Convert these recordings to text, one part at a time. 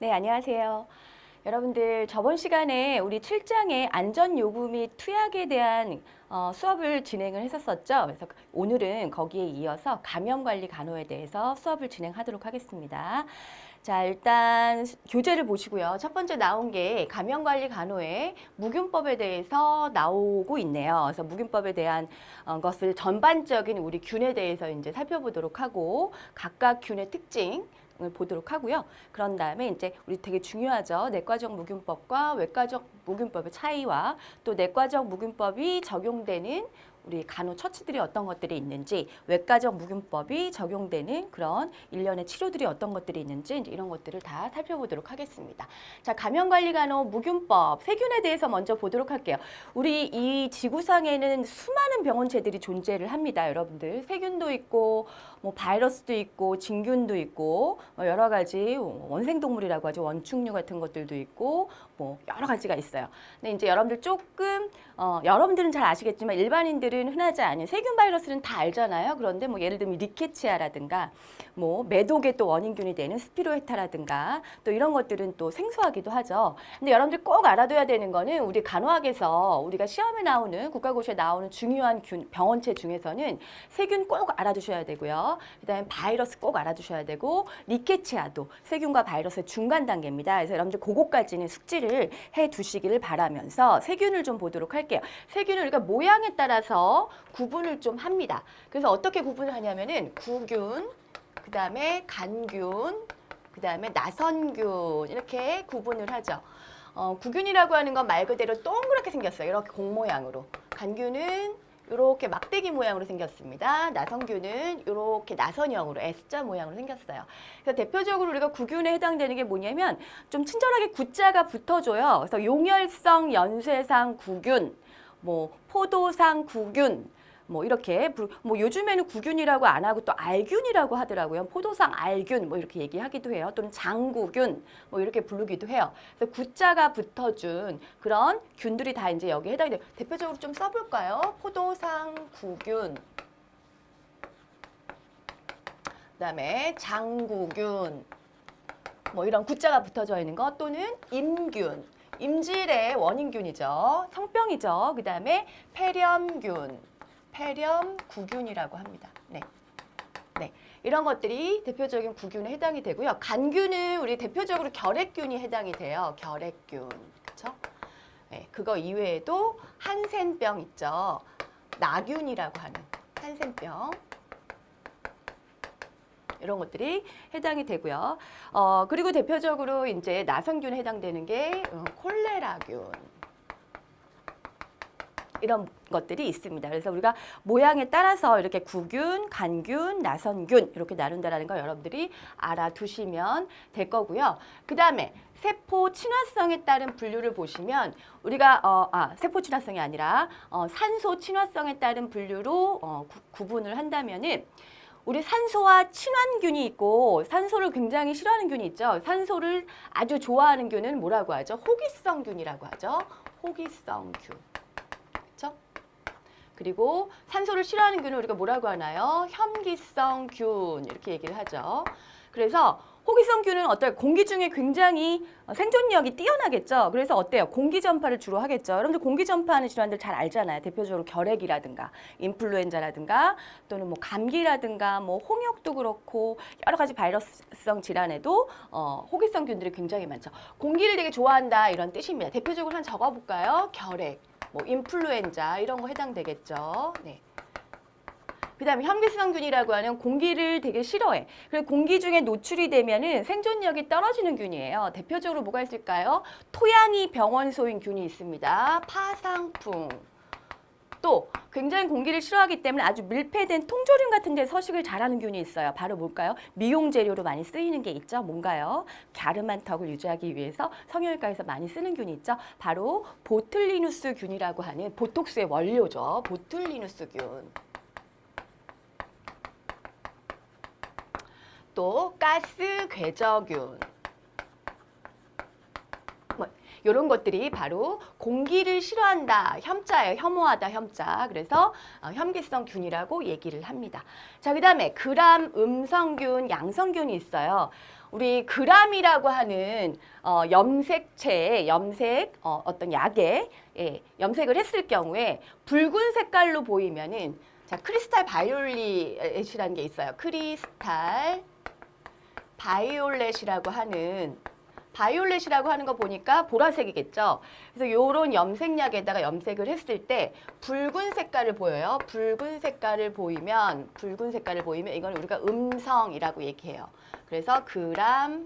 네, 안녕하세요. 여러분들 저번 시간에 우리 7장의 안전요구 및 투약에 대한 수업을 진행을 했었었죠. 그래서 오늘은 거기에 이어서 감염관리 간호에 대해서 수업을 진행하도록 하겠습니다. 자, 일단 교재를 보시고요. 첫 번째 나온 게 감염관리 간호의 무균법에 대해서 나오고 있네요. 그래서 무균법에 대한 것을 전반적인 우리 균에 대해서 이제 살펴보도록 하고 각각 균의 특징 보도록 하고요. 그런 다음에 이제 우리 되게 중요하죠. 내과적 무균법과 외과적 무균법의 차이와 또 내과적 무균법이 적용되는 우리 간호 처치들이 어떤 것들이 있는지, 외과적 무균법이 적용되는 그런 일련의 치료들이 어떤 것들이 있는지 이제 이런 것들을 다 살펴보도록 하겠습니다. 자, 감염관리간호 무균법, 세균에 대해서 먼저 보도록 할게요. 우리 이 지구상에는 수많은 병원체들이 존재를 합니다. 여러분들 세균도 있고 뭐 바이러스도 있고 진균도 있고 여러 가지 원생동물이라고 하죠. 원충류 같은 것들도 있고 뭐 여러 가지가 있어요. 근데 이제 여러분들 조금 여러분들은 잘 아시겠지만 일반인들은 흔하지 않은 세균 바이러스는 다 알잖아요. 그런데 뭐 예를 들면 리케치아라든가 뭐 매독의 또 원인균이 되는 스피로헤타라든가 또 이런 것들은 또 생소하기도 하죠. 근데 여러분들 꼭 알아둬야 되는 거는 우리 간호학에서 우리가 시험에 나오는 국가고시에 나오는 중요한 병원체 중에서는 세균 꼭 알아두셔야 되고요. 그다음에 바이러스 꼭 알아두셔야 되고 리케치아도 세균과 바이러스의 중간 단계입니다. 그래서 여러분들 그거까지는 숙지를 해 두시기를 바라면서 세균을 좀 보도록 할게요. 세균은 우리가 모양에 따라서 구분을 좀 합니다. 그래서 어떻게 구분을 하냐면은 구균, 그다음에 간균, 그다음에 나선균 이렇게 구분을 하죠. 구균이라고 하는 건 말 그대로 동그랗게 생겼어요. 이렇게 공 모양으로. 간균은 이렇게 막대기 모양으로 생겼습니다. 나선균은 이렇게 나선형으로 S자 모양으로 생겼어요. 그래서 대표적으로 우리가 구균에 해당되는 게 뭐냐면 좀 친절하게 구자가 붙어줘요. 그래서 용혈성 연쇄상 구균, 뭐 포도상 구균, 뭐 이렇게 뭐 요즘에는 구균이라고 안 하고 또 알균이라고 하더라고요. 포도상 알균 뭐 이렇게 얘기하기도 해요. 또는 장구균 뭐 이렇게 부르기도 해요. 그래서 구자가 붙어준 그런 균들이 다 이제 여기에 해당이 돼요. 대표적으로 좀 써볼까요? 포도상 구균, 그다음에 장구균 뭐 이런 구자가 붙어져 있는 것 또는 임균. 임질의 원인균이죠. 성병이죠. 그다음에 폐렴균. 폐렴구균이라고 합니다. 네. 네. 이런 것들이 대표적인 구균에 해당이 되고요. 간균은 우리 대표적으로 결핵균이 해당이 돼요. 결핵균. 그렇죠? 네. 그거 이외에도 한센병 있죠. 나균이라고 하는 한센병. 이런 것들이 해당이 되고요. 그리고 대표적으로 이제 나선균에 해당되는 게 콜레라균. 이런 것들이 있습니다. 그래서 우리가 모양에 따라서 이렇게 구균, 간균, 나선균 이렇게 나눈다라는 거 여러분들이 알아두시면 될 거고요. 그 다음에 세포 친화성에 따른 분류를 보시면 우리가 세포 친화성이 아니라 산소 친화성에 따른 분류로 구분을 한다면은 우리 산소와 친환균이 있고 산소를 굉장히 싫어하는 균이 있죠. 산소를 아주 좋아하는 균은 뭐라고 하죠? 호기성균이라고 하죠. 호기성균. 그리고 산소를 싫어하는 균을 우리가 뭐라고 하나요? 혐기성균 이렇게 얘기를 하죠. 그래서 호기성균은 어떨 공기 중에 굉장히 생존력이 뛰어나겠죠. 그래서 어때요? 공기 전파를 주로 하겠죠. 여러분들 공기 전파하는 질환들 잘 알잖아요. 대표적으로 결핵이라든가 인플루엔자라든가 또는 뭐 감기라든가 뭐 홍역도 그렇고 여러 가지 바이러스성 질환에도 호기성균들이 굉장히 많죠. 공기를 되게 좋아한다 이런 뜻입니다. 대표적으로 한 적어볼까요? 결핵. 뭐 인플루엔자 이런 거 해당되겠죠. 네. 그다음에 혐기성균이라고 하는 공기를 되게 싫어해. 그리고 공기 중에 노출이 되면은 생존력이 떨어지는 균이에요. 대표적으로 뭐가 있을까요? 토양이 병원소인 균이 있습니다. 파상풍. 또 굉장히 공기를 싫어하기 때문에 아주 밀폐된 통조림 같은 데 서식을 잘하는 균이 있어요. 바로 뭘까요? 미용 재료로 많이 쓰이는 게 있죠. 뭔가요? 갸름한 턱을 유지하기 위해서 성형외과에서 많이 쓰는 균이 있죠. 바로 보툴리누스 균이라고 하는 보톡스의 원료죠. 보툴리누스균. 또 가스 궤저균. 이런 것들이 바로 공기를 싫어한다. 혐자예요. 혐오하다 혐자. 그래서 혐기성균이라고 얘기를 합니다. 자, 그다음에 그람 음성균, 양성균이 있어요. 우리 그람이라고 하는 염색체에 어떤 약에 염색을 했을 경우에 붉은 색깔로 보이면은 자, 크리스탈 바이올렛이라는 게 있어요. 크리스탈 바이올렛이라고 하는 거 보니까 보라색이겠죠. 그래서 요런 염색약에다가 염색을 했을 때 붉은 색깔을 보여요. 붉은 색깔을 보이면 이건 우리가 음성이라고 얘기해요. 그래서 그람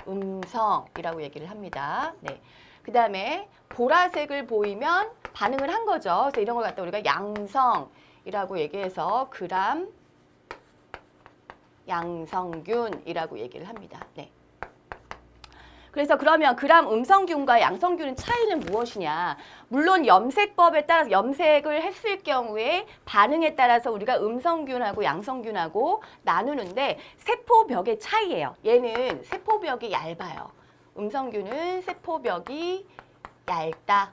음성이라고 얘기를 합니다. 네. 그다음에 보라색을 보이면 반응을 한 거죠. 그래서 이런 걸 갖다 우리가 양성이라고 얘기해서 그람 양성균이라고 얘기를 합니다. 네. 그래서 그러면 그람 음성균과 양성균의 차이는 무엇이냐? 물론 염색법에 따라서 염색을 했을 경우에 반응에 따라서 우리가 음성균하고 양성균하고 나누는데 세포벽의 차이예요. 얘는 세포벽이 얇아요. 음성균은 세포벽이 얇다.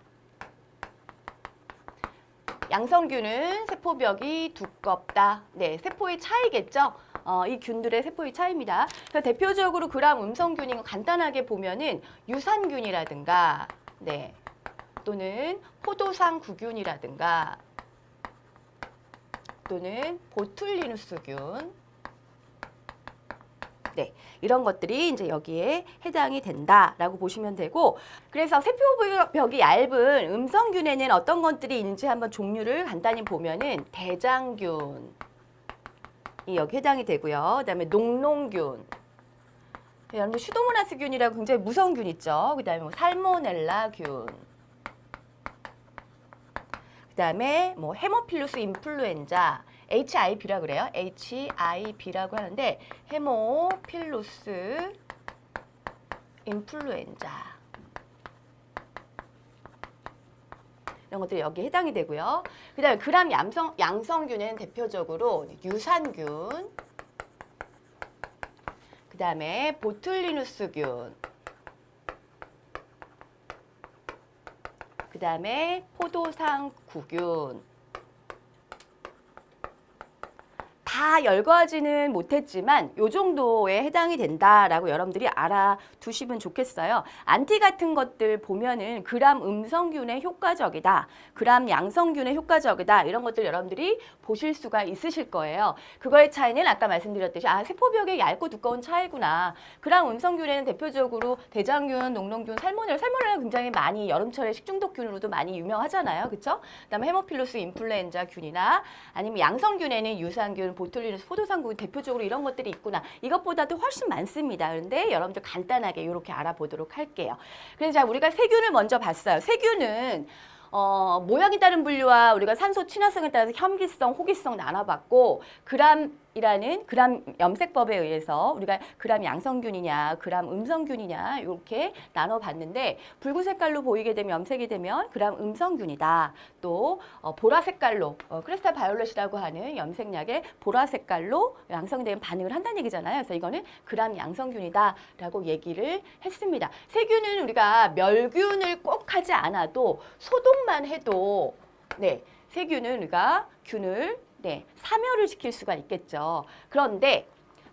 양성균은 세포벽이 두껍다. 네, 세포의 차이겠죠? 이 균들의 세포의 차이입니다. 그래서 대표적으로 그람 음성균인 거 간단하게 보면은 유산균이라든가, 네, 또는 포도상 구균이라든가, 또는 보툴리누스균, 네, 이런 것들이 이제 여기에 해당이 된다라고 보시면 되고, 그래서 세포벽이 얇은 음성균에는 어떤 것들이 있는지 한번 종류를 간단히 보면은 대장균 이 여기 해당이 되고요. 그다음에 농농균, 여러분들 슈도모나스균이라고 굉장히 무서운 균 있죠. 그다음에 뭐 살모넬라균, 그다음에 뭐 헤모필루스 인플루엔자 HIV라고 그래요. HIV라고 하는데 헤모필루스 인플루엔자 이런 것들이 여기에 해당이 되고요. 그 다음에 그람 양성균은 대표적으로 유산균, 그 다음에 보툴리누스균, 그 다음에 포도상 구균, 다 열거하지는 못했지만 이 정도에 해당이 된다라고 여러분들이 알아두시면 좋겠어요. 안티 같은 것들 보면은 그람 음성균에 효과적이다, 그람 양성균에 효과적이다 이런 것들 여러분들이 보실 수가 있으실 거예요. 그거의 차이는 아까 말씀드렸듯이 세포벽의 얇고 두꺼운 차이구나. 그람 음성균에는 대표적으로 대장균, 농농균, 살모넬라는 굉장히 많이 여름철에 식중독균으로도 많이 유명하잖아요. 그렇죠? 그다음에 헤모필루스 인플루엔자균이나 아니면 양성균에는 유산균, 보툴리누스, 포도상구균 대표적으로 이런 것들이 있구나. 이것보다도 훨씬 많습니다. 그런데 여러분들 간단하게 이렇게 알아보도록 할게요. 그래서 자, 우리가 세균을 먼저 봤어요. 세균은 모양이 다른 분류와 우리가 산소 친화성에 따라서 혐기성, 호기성 나눠봤고 그람이라는 그람 염색법에 의해서 우리가 그람 양성균이냐 그람 음성균이냐 이렇게 나눠봤는데 붉은 색깔로 보이게 되면 염색이 되면 그람 음성균이다. 또 보라 색깔로 크리스탈 바이올렛이라고 하는 염색약에 보라 색깔로 양성이 되면 반응을 한다는 얘기잖아요. 그래서 이거는 그람 양성균이다라고 얘기를 했습니다. 세균은 우리가 멸균을 꼭 하지 않아도 소독만 해도 네, 세균은 우리가 균을 사멸을 시킬 수가 있겠죠. 그런데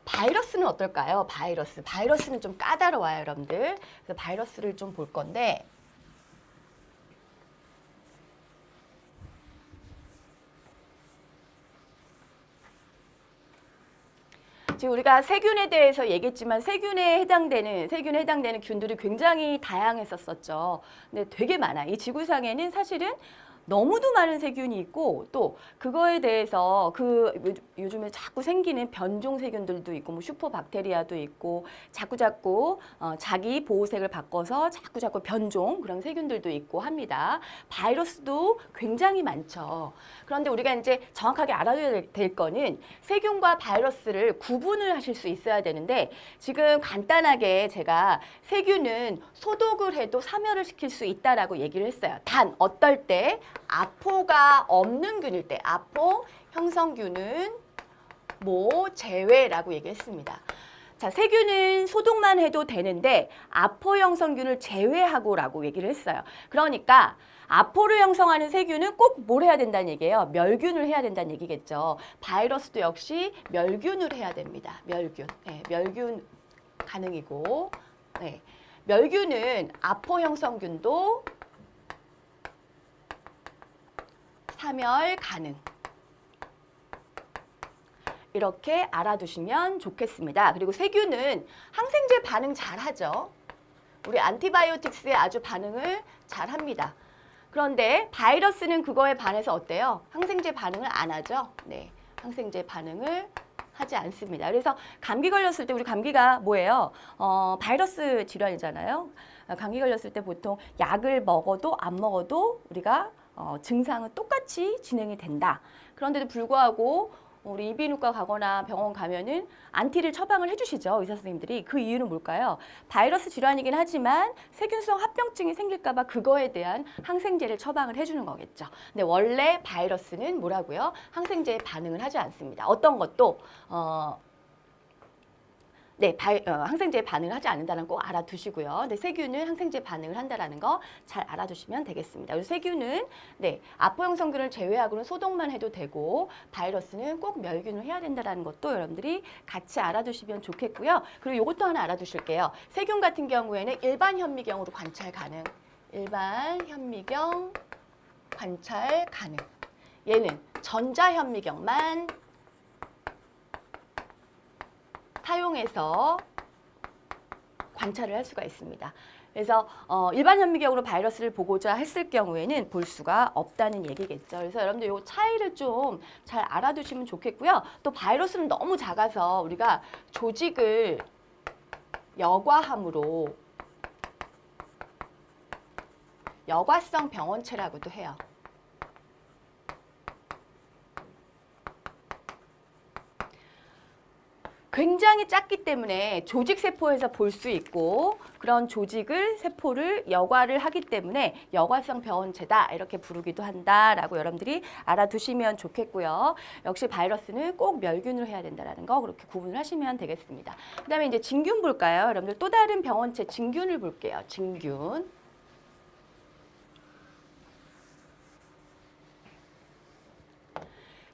바이러스는 어떨까요? 바이러스는 좀 까다로워요, 여러분들. 그래서 바이러스를 좀 볼 건데 지금 우리가 세균에 대해서 얘기했지만 세균에 해당되는 균들이 굉장히 다양했었죠. 근데 되게 많아. 이 지구상에는 사실은 너무도 많은 세균이 있고 또 그거에 대해서 요즘에 자꾸 생기는 변종 세균들도 있고 뭐 슈퍼박테리아도 있고 자꾸 자기 보호색을 바꿔서 자꾸 변종 그런 세균들도 있고 합니다. 바이러스도 굉장히 많죠. 그런데 우리가 이제 정확하게 알아둬야 될 거는 세균과 바이러스를 구분을 하실 수 있어야 되는데 지금 간단하게 제가 세균은 소독을 해도 사멸을 시킬 수 있다라고 얘기를 했어요. 단 어떨 때 아포가 없는 균일 때 아포 형성균은 제외라고 얘기했습니다. 자, 세균은 소독만 해도 되는데 아포 형성균을 제외하고라고 얘기를 했어요. 그러니까 아포를 형성하는 세균은 꼭 뭘 해야 된다는 얘기예요? 멸균을 해야 된다는 얘기겠죠. 바이러스도 역시 멸균을 해야 됩니다. 멸균. 네, 멸균. 가능이고, 네. 멸균은 아포형성균도 사멸 가능. 이렇게 알아두시면 좋겠습니다. 그리고 세균은 항생제 반응 잘하죠. 우리 안티바이오틱스에 아주 반응을 잘합니다. 그런데 바이러스는 그거에 반해서 어때요? 항생제 반응을 안 하죠. 네, 항생제 반응을 하지 않습니다. 그래서 감기 걸렸을 때 우리 감기가 뭐예요? 바이러스 질환이잖아요. 감기 걸렸을 때 보통 약을 먹어도 안 먹어도 우리가 증상은 똑같이 진행이 된다. 그런데도 불구하고 우리 이비인후과 가거나 병원 가면은 안티를 처방을 해주시죠. 의사 선생님들이. 그 이유는 뭘까요? 바이러스 질환이긴 하지만 세균성 합병증이 생길까 봐 그거에 대한 항생제를 처방을 해주는 거겠죠. 근데 원래 바이러스는 뭐라고요? 항생제에 반응을 하지 않습니다. 어떤 것도 네, 항생제에 반응을 하지 않는다는 거 꼭 알아두시고요. 근데 세균은 항생제에 반응을 한다는 거 잘 알아두시면 되겠습니다. 그리고 세균은 네, 아포형성균을 제외하고는 소독만 해도 되고 바이러스는 꼭 멸균을 해야 된다는 것도 여러분들이 같이 알아두시면 좋겠고요. 그리고 이것도 하나 알아두실게요. 세균 같은 경우에는 일반 현미경으로 관찰 가능. 일반 현미경 관찰 가능. 얘는 전자현미경만 사용해서 관찰을 할 수가 있습니다. 그래서 일반 현미경으로 바이러스를 보고자 했을 경우에는 볼 수가 없다는 얘기겠죠. 그래서 여러분들 이 차이를 좀 잘 알아두시면 좋겠고요. 또 바이러스는 너무 작아서 우리가 조직을 여과함으로 여과성 병원체라고도 해요. 굉장히 작기 때문에 조직세포에서 볼 수 있고 그런 세포를 여과를 하기 때문에 여과성 병원체다 이렇게 부르기도 한다라고 여러분들이 알아두시면 좋겠고요. 역시 바이러스는 꼭 멸균을 해야 된다는 거 그렇게 구분을 하시면 되겠습니다. 그 다음에 이제 진균 볼까요? 여러분들 또 다른 병원체 진균을 볼게요. 진균.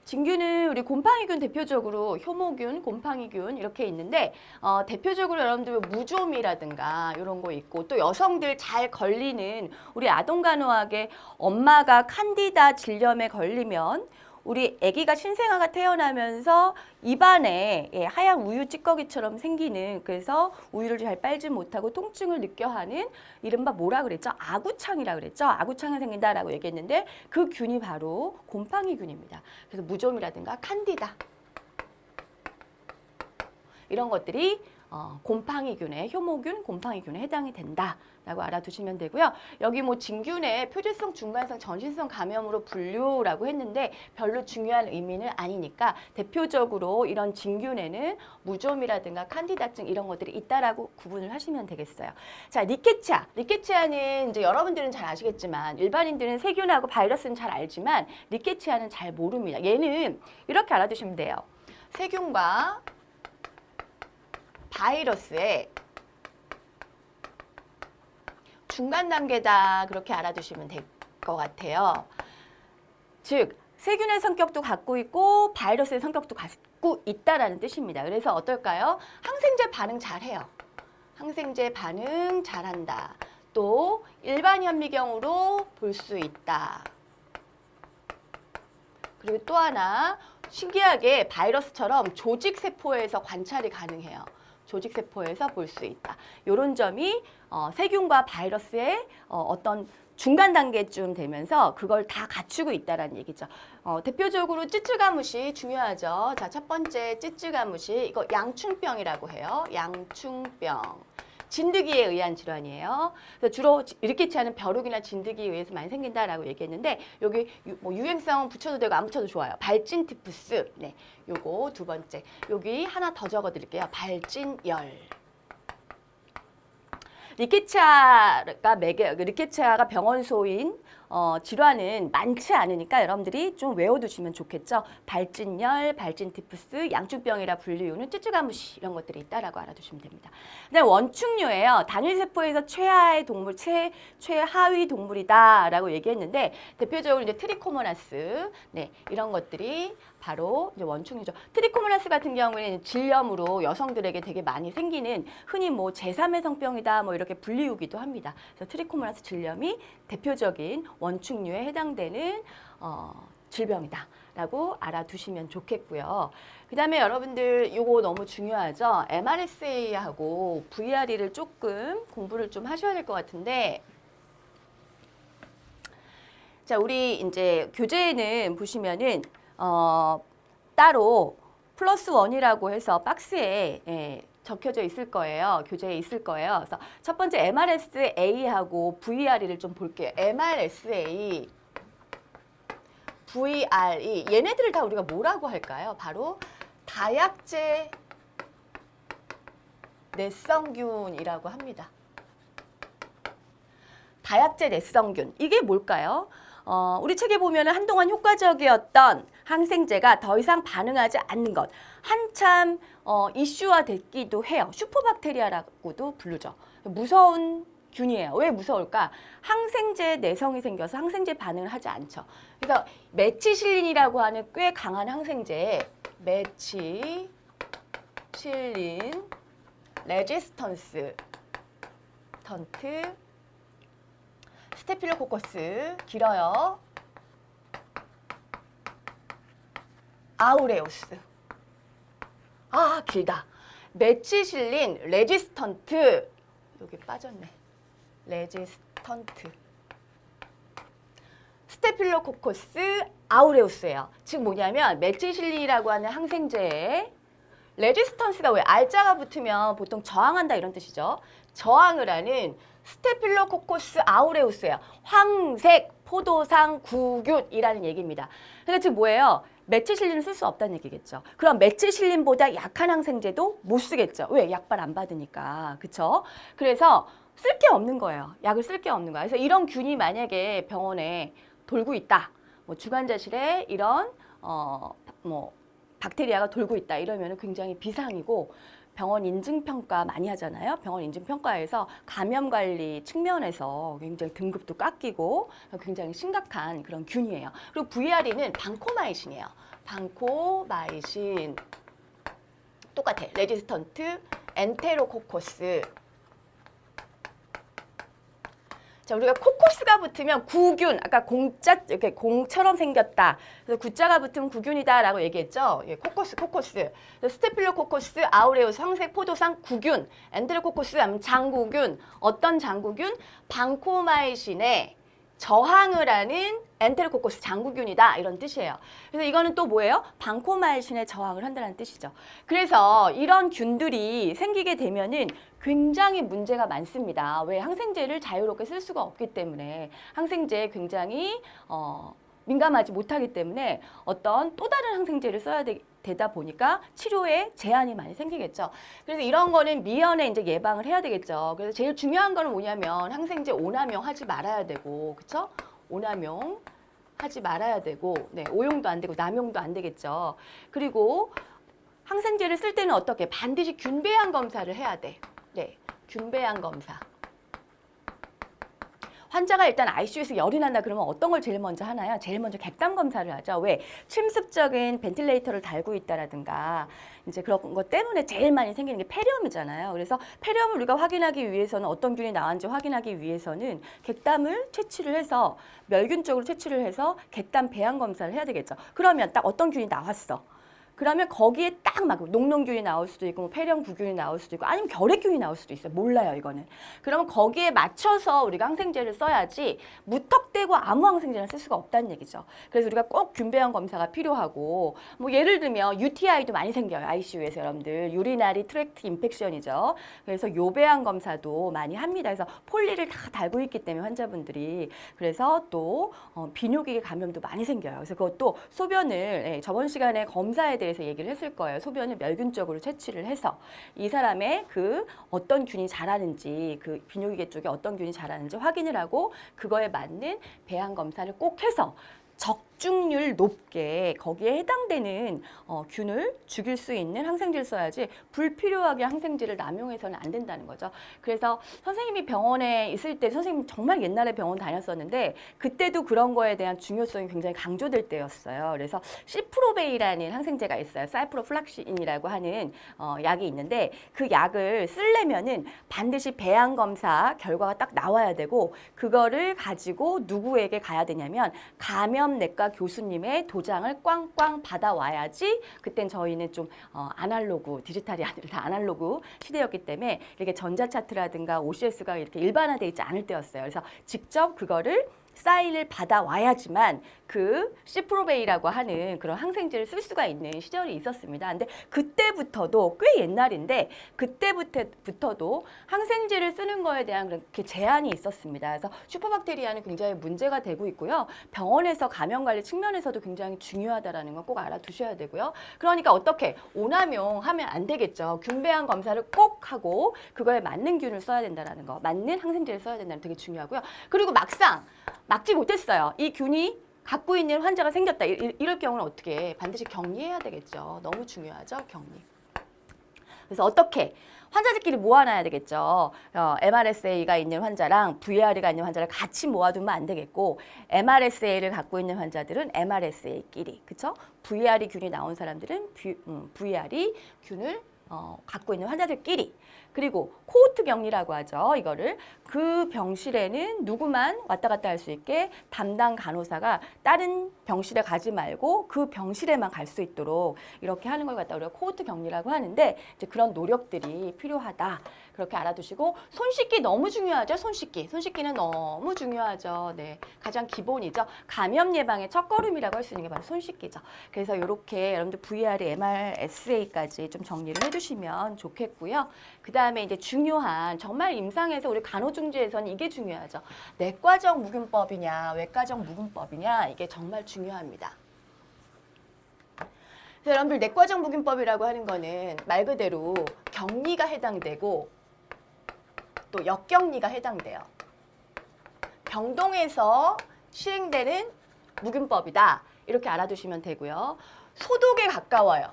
진균은 우리 곰팡이균 대표적으로 효모균, 곰팡이균 이렇게 있는데 대표적으로 여러분들 무좀이라든가 이런 거 있고 또 여성들 잘 걸리는 우리 아동간호학의 엄마가 칸디다 질염에 걸리면 우리 아기가 신생아가 태어나면서 입안에 하얀 우유 찌꺼기처럼 생기는 그래서 우유를 잘 빨지 못하고 통증을 느껴 하는 이른바 뭐라 그랬죠? 아구창이라 그랬죠? 아구창이 생긴다라고 얘기했는데 그 균이 바로 곰팡이균입니다. 그래서 무좀이라든가 칸디다 이런 것들이 곰팡이균의 효모균, 곰팡이균에 해당이 된다라고 알아두시면 되고요. 여기 뭐 진균의 표재성, 중간성, 전신성 감염으로 분류라고 했는데 별로 중요한 의미는 아니니까 대표적으로 이런 진균에는 무좀이라든가 칸디다증 이런 것들이 있다라고 구분을 하시면 되겠어요. 자, 리케치아. 리케치아는 이제 여러분들은 잘 아시겠지만 일반인들은 세균하고 바이러스는 잘 알지만 리케치아는 잘 모릅니다. 얘는 이렇게 알아두시면 돼요. 세균과 바이러스의 중간 단계다 그렇게 알아두시면 될 것 같아요. 즉 세균의 성격도 갖고 있고 바이러스의 성격도 갖고 있다라는 뜻입니다. 그래서 어떨까요? 항생제 반응 잘해요. 항생제 반응 잘한다. 또 일반 현미경으로 볼 수 있다. 그리고 또 하나 신기하게 바이러스처럼 조직세포에서 관찰이 가능해요. 조직세포에서 볼 수 있다. 이런 점이 세균과 바이러스의 어떤 중간 단계쯤 되면서 그걸 다 갖추고 있다는 얘기죠. 대표적으로 찌찌가무시 중요하죠. 자, 첫 번째 찌찌가무시 이거 양충병이라고 해요. 양충병. 진드기에 의한 질환이에요. 그래서 주로 리케치아는 벼룩이나 진드기에 의해서 많이 생긴다라고 얘기했는데 여기 뭐 유행성 붙여도 되고 안 붙여도 좋아요. 발진 티푸스. 네, 요거 두 번째. 여기 하나 더 적어드릴게요. 발진열. 리케치아가 병원소인 질환은 많지 않으니까 여러분들이 좀 외워두시면 좋겠죠. 발진열, 발진티푸스, 양충병이라 분류는 찌찌가무시 이런 것들이 있다라고 알아두시면 됩니다. 그다음 원충류예요. 단일세포에서 최하의 동물, 최하위 동물이다라고 얘기했는데 대표적으로 이제 트리코모나스, 네 이런 것들이 바로 이제 원충이죠. 트리코모나스 같은 경우에는 질염으로 여성들에게 되게 많이 생기는 흔히 뭐 제3의 성병이다 뭐 이렇게 불리우기도 합니다. 그래서 트리코모나스 질염이 대표적인 원충류에 해당되는 질병이다라고 알아두시면 좋겠고요. 그 다음에 여러분들 이거 너무 중요하죠. MRSA하고 VRE를 조금 공부를 좀 하셔야 될 것 같은데 자, 우리 이제 교재에는 보시면은 따로 플러스 원이라고 해서 박스에 적혀져 있을 거예요. 교재에 있을 거예요. 그래서 첫 번째 MRSA하고 VRE를 좀 볼게요. MRSA, VRE 얘네들을 다 우리가 뭐라고 할까요? 바로 다약제 내성균이라고 합니다. 다약제 내성균 이게 뭘까요? 우리 책에 보면 한동안 효과적이었던 항생제가 더 이상 반응하지 않는 것 한참 이슈화 됐기도 해요. 슈퍼박테리아라고도 부르죠. 무서운 균이에요. 왜 무서울까? 항생제 내성이 생겨서 항생제 반응을 하지 않죠. 그래서 메치실린이라고 하는 꽤 강한 항생제 메치실린 레지스턴스 스테필로코커스 길어요. 아우레우스. 아 길다. 메치실린 레지스턴트 여기 빠졌네. 레지스턴트 스테필로코커스 아우레우스예요. 즉 뭐냐면 메치실린이라고 하는 항생제에 레지스턴스가 왜 R자가 붙으면 보통 저항한다 이런 뜻이죠. 저항을 하는 스테필로코커스 아우레우스예요. 황색 포도상 구균이라는 얘기입니다. 그러니까 즉 뭐예요? 메치실린을 쓸 수 없다는 얘기겠죠. 그럼 메치실린보다 약한 항생제도 못 쓰겠죠. 왜? 약발 안 받으니까. 그렇죠? 그래서 쓸 게 없는 거예요. 약을 쓸 게 없는 거예요. 그래서 이런 균이 만약에 병원에 돌고 있다. 뭐 주관자실에 이런 뭐 박테리아가 돌고 있다. 이러면 굉장히 비상이고 병원 인증평가 많이 하잖아요. 병원 인증평가에서 감염관리 측면에서 굉장히 등급도 깎이고 굉장히 심각한 그런 균이에요. 그리고 VRE는 방코마이신이에요. 방코마이신 똑같아. 레지스턴트 엔테로코커스. 자, 우리가 코커스가 붙으면 구균, 아까 공자 이렇게 공처럼 생겼다. 그래서 구자가 붙으면 구균이다라고 얘기했죠. 예, 코커스. 스테필로코커스 아우레우스 황색 포도상 구균, 엔테로코커스 하면 장구균. 어떤 장구균? 방코마이신에 저항을 하는 엔테로코커스 장구균이다 이런 뜻이에요. 그래서 이거는 또 뭐예요? 방코마이신에 저항을 한다는 뜻이죠. 그래서 이런 균들이 생기게 되면은 굉장히 문제가 많습니다. 왜? 항생제를 자유롭게 쓸 수가 없기 때문에 항생제에 굉장히 민감하지 못하기 때문에 어떤 또 다른 항생제를 써야 되다 보니까 치료에 제한이 많이 생기겠죠. 그래서 이런 거는 미연에 이제 예방을 해야 되겠죠. 그래서 제일 중요한 거는 뭐냐면 항생제 오남용 하지 말아야 되고, 그렇죠? 오남용 하지 말아야 되고, 네, 오용도 안 되고 남용도 안 되겠죠. 그리고 항생제를 쓸 때는 어떻게? 반드시 균배양 검사를 해야 돼. 네, 균배양 검사. 환자가 일단 ICU에서 열이 난다 그러면 어떤 걸 제일 먼저 하나요? 제일 먼저 객담 검사를 하죠. 왜? 침습적인 벤틸레이터를 달고 있다라든가 이제 그런 것 때문에 제일 많이 생기는 게 폐렴이잖아요. 그래서 폐렴을 우리가 확인하기 위해서는 어떤 균이 나왔는지 확인하기 위해서는 객담을 채취를 해서 멸균 쪽으로 채취를 해서 객담 배양 검사를 해야 되겠죠. 그러면 딱 어떤 균이 나왔어. 그러면 거기에 딱 막 녹농균이 나올 수도 있고 뭐 폐렴 구균이 나올 수도 있고 아니면 결핵균이 나올 수도 있어요. 몰라요, 이거는. 그러면 거기에 맞춰서 우리가 항생제를 써야지 무턱대고 아무 항생제를 쓸 수가 없다는 얘기죠. 그래서 우리가 꼭 균배양 검사가 필요하고 뭐 예를 들면 UTI도 많이 생겨요. ICU에서 여러분들. 유리나리 트랙트 인펙션이죠. 그래서 요배양 검사도 많이 합니다. 그래서 폴리를 다 달고 있기 때문에 환자분들이 그래서 또 비뇨기계 감염도 많이 생겨요. 그래서 그것도 소변을 저번 시간에 검사에 대해서 얘기를 했을 거예요. 소변을 멸균적으로 채취를 해서 이 사람의 그 어떤 균이 자라는지 그 비뇨기계 쪽에 어떤 균이 자라는지 확인을 하고 그거에 맞는 배양 검사를 꼭 해서 죽중률 높게 거기에 해당되는 균을 죽일 수 있는 항생제를 써야지 불필요하게 항생제를 남용해서는 안 된다는 거죠. 그래서 선생님이 병원에 있을 때 선생님 정말 옛날에 병원 다녔었는데 그때도 그런 거에 대한 중요성이 굉장히 강조될 때였어요. 그래서 시프로베이라는 항생제가 있어요. 사이프로플락신이라고 하는 약이 있는데 그 약을 쓰려면은 반드시 배양 검사 결과가 딱 나와야 되고 그거를 가지고 누구에게 가야 되냐면 감염내과 교수님의 도장을 꽝꽝 받아와야지 그땐 저희는 좀 아날로그 디지털이 아니라 다 아날로그 시대였기 때문에 이렇게 전자차트라든가 OCS가 이렇게 일반화되어 있지 않을 때였어요. 그래서 직접 그거를 사인을 받아와야지만 그 시프로베이라고 하는 그런 항생제를 쓸 수가 있는 시절이 있었습니다. 근데 그때부터도 꽤 옛날인데 그때부터도 항생제를 쓰는 거에 대한 그렇게 제한이 있었습니다. 그래서 슈퍼박테리아는 굉장히 문제가 되고 있고요. 병원에서 감염관리 측면에서도 굉장히 중요하다는 건 꼭 알아두셔야 되고요. 그러니까 어떻게 오남용하면 안 되겠죠. 균 배양 검사를 꼭 하고 그거에 맞는 균을 써야 된다는 거, 맞는 항생제를 써야 된다는 게 되게 중요하고요. 그리고 막상 막지 못했어요. 이 균이 갖고 있는 환자가 생겼다. 이럴 경우는 어떻게 반드시 격리해야 되겠죠. 너무 중요하죠. 격리. 그래서 어떻게 환자들끼리 모아놔야 되겠죠. MRSA가 있는 환자랑 VR이가 있는 환자를 같이 모아두면 안 되겠고 MRSA를 갖고 있는 환자들은 MRSA끼리, 그렇죠? VR이 균이 나온 사람들은 VR이 균을 갖고 있는 환자들끼리. 그리고 코호트 격리라고 하죠. 이거를 그 병실에는 누구만 왔다 갔다 할 수 있게 담당 간호사가 다른 병실에 가지 말고 그 병실에만 갈 수 있도록 이렇게 하는 걸 갖다 우리가 코호트 격리라고 하는데 이제 그런 노력들이 필요하다. 그렇게 알아두시고 손 씻기 너무 중요하죠. 손 씻기. 손 씻기는 너무 중요하죠. 네, 가장 기본이죠. 감염 예방의 첫걸음이라고 할 수 있는 게 바로 손 씻기죠. 그래서 이렇게 여러분들 VR이 MRSA까지 좀 정리를 해두시면 좋겠고요. 그 다음에 이제 중요한 정말 임상에서 우리 간호중지에서는 이게 중요하죠. 내과적 무균법이냐 외과적 무균법이냐 이게 정말 중요합니다. 그래서 여러분들 내과적 무균법이라고 하는 거는 말 그대로 격리가 해당되고 또 역격리가 해당돼요. 병동에서 시행되는 무균법이다. 이렇게 알아두시면 되고요. 소독에 가까워요.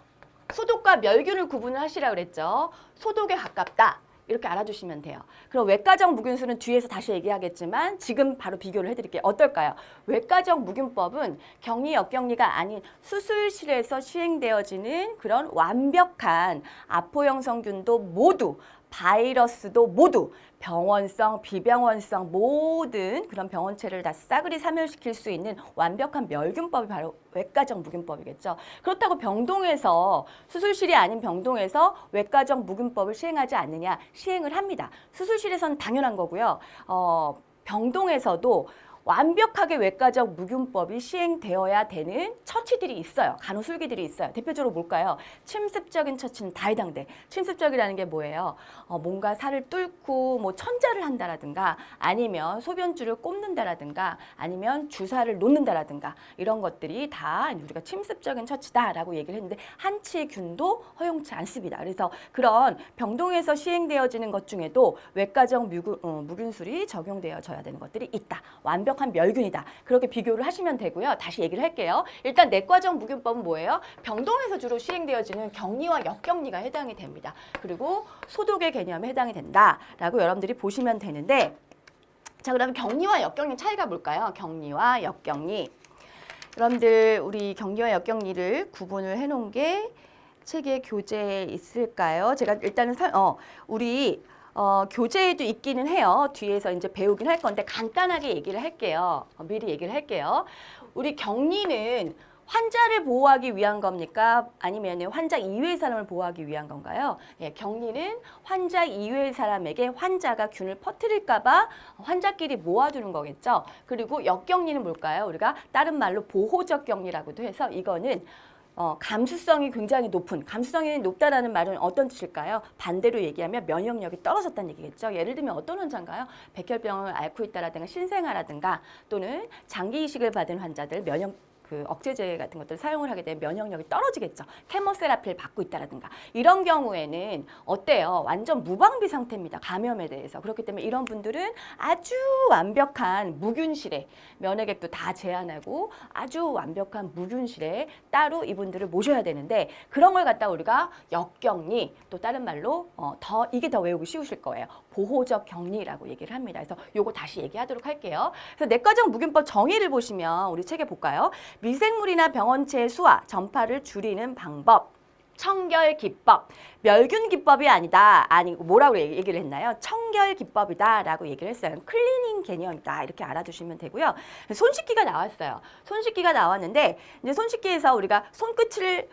소독과 멸균을 구분을 하시라고 그랬죠. 소독에 가깝다. 이렇게 알아두시면 돼요. 그럼 외과적 무균수는 뒤에서 다시 얘기하겠지만 지금 바로 비교를 해드릴게요. 어떨까요? 외과적 무균법은 격리, 역격리가 아닌 수술실에서 시행되어지는 그런 완벽한 아포형성균도 모두 바이러스도 모두 병원성, 비병원성 모든 그런 병원체를 다 싸그리 사멸시킬 수 있는 완벽한 멸균법이 바로 외과적 무균법이겠죠. 그렇다고 병동에서 수술실이 아닌 병동에서 외과적 무균법을 시행하지 않느냐? 시행을 합니다. 수술실에서는 당연한 거고요. 병동에서도 완벽하게 외과적 무균법이 시행되어야 되는 처치들이 있어요. 간호술기들이 있어요. 대표적으로 뭘까요? 침습적인 처치는 다 해당돼. 침습적이라는 게 뭐예요? 뭔가 살을 뚫고 뭐 천자를 한다라든가 아니면 소변줄을 꼽는다라든가 아니면 주사를 놓는다라든가 이런 것들이 다 우리가 침습적인 처치다라고 얘기를 했는데 한치의 균도 허용치 않습니다. 그래서 그런 병동에서 시행되어지는 것 중에도 외과적 무균술이 적용되어져야 되는 것들이 있다. 완벽한 멸균이다. 그렇게 비교를 하시면 되고요. 다시 얘기를 할게요. 일단 내과적 무균법은 뭐예요? 병동에서 주로 시행되어지는 격리와 역격리가 해당이 됩니다. 그리고 소독의 개념에 해당이 된다라고 여러분들이 보시면 되는데 자, 그러면 격리와 역격리 차이가 뭘까요? 격리와 역격리. 여러분들 우리 격리와 역격리를 구분을 해놓은 게 책의 교재에 있을까요? 제가 일단은 우리 교재에도 있기는 해요. 뒤에서 이제 배우긴 할 건데 간단하게 얘기를 할게요. 미리 얘기를 할게요. 우리 격리는 환자를 보호하기 위한 겁니까? 아니면 환자 이외의 사람을 보호하기 위한 건가요? 예, 격리는 환자 이외의 사람에게 환자가 균을 퍼뜨릴까 봐 환자끼리 모아두는 거겠죠. 그리고 역격리는 뭘까요? 우리가 다른 말로 보호적 격리라고도 해서 이거는 감수성이 굉장히 높은, 감수성이 높다라는 말은 어떤 뜻일까요? 반대로 얘기하면 면역력이 떨어졌다는 얘기겠죠. 예를 들면 어떤 환자인가요? 백혈병을 앓고 있다라든가 신생아라든가 또는 장기 이식을 받은 환자들, 그 억제제 같은 것들을 사용을 하게 되면 면역력이 떨어지겠죠. 케모세라피를 받고 있다라든가 이런 경우에는 어때요? 완전 무방비 상태입니다. 감염에 대해서. 그렇기 때문에 이런 분들은 아주 완벽한 무균실에 면역액도 다 제한하고 아주 완벽한 무균실에 따로 이분들을 모셔야 되는데 그런 걸 갖다 우리가 역격리 또 다른 말로 이게 더 외우기 쉬우실 거예요. 보호적 격리라고 얘기를 합니다. 그래서 요거 다시 얘기하도록 할게요. 그래서 내과적 무균법 정의를 보시면 우리 책에 볼까요? 미생물이나 병원체의 수와 전파를 줄이는 방법. 청결 기법, 멸균 기법이 아니다. 아니고 뭐라고 얘기를 했나요? 청결 기법이다라고 얘기를 했어요. 클리닝 개념이다. 이렇게 알아두시면 되고요. 손 씻기가 나왔어요. 손 씻기가 나왔는데 이제 손 씻기에서 우리가 손끝을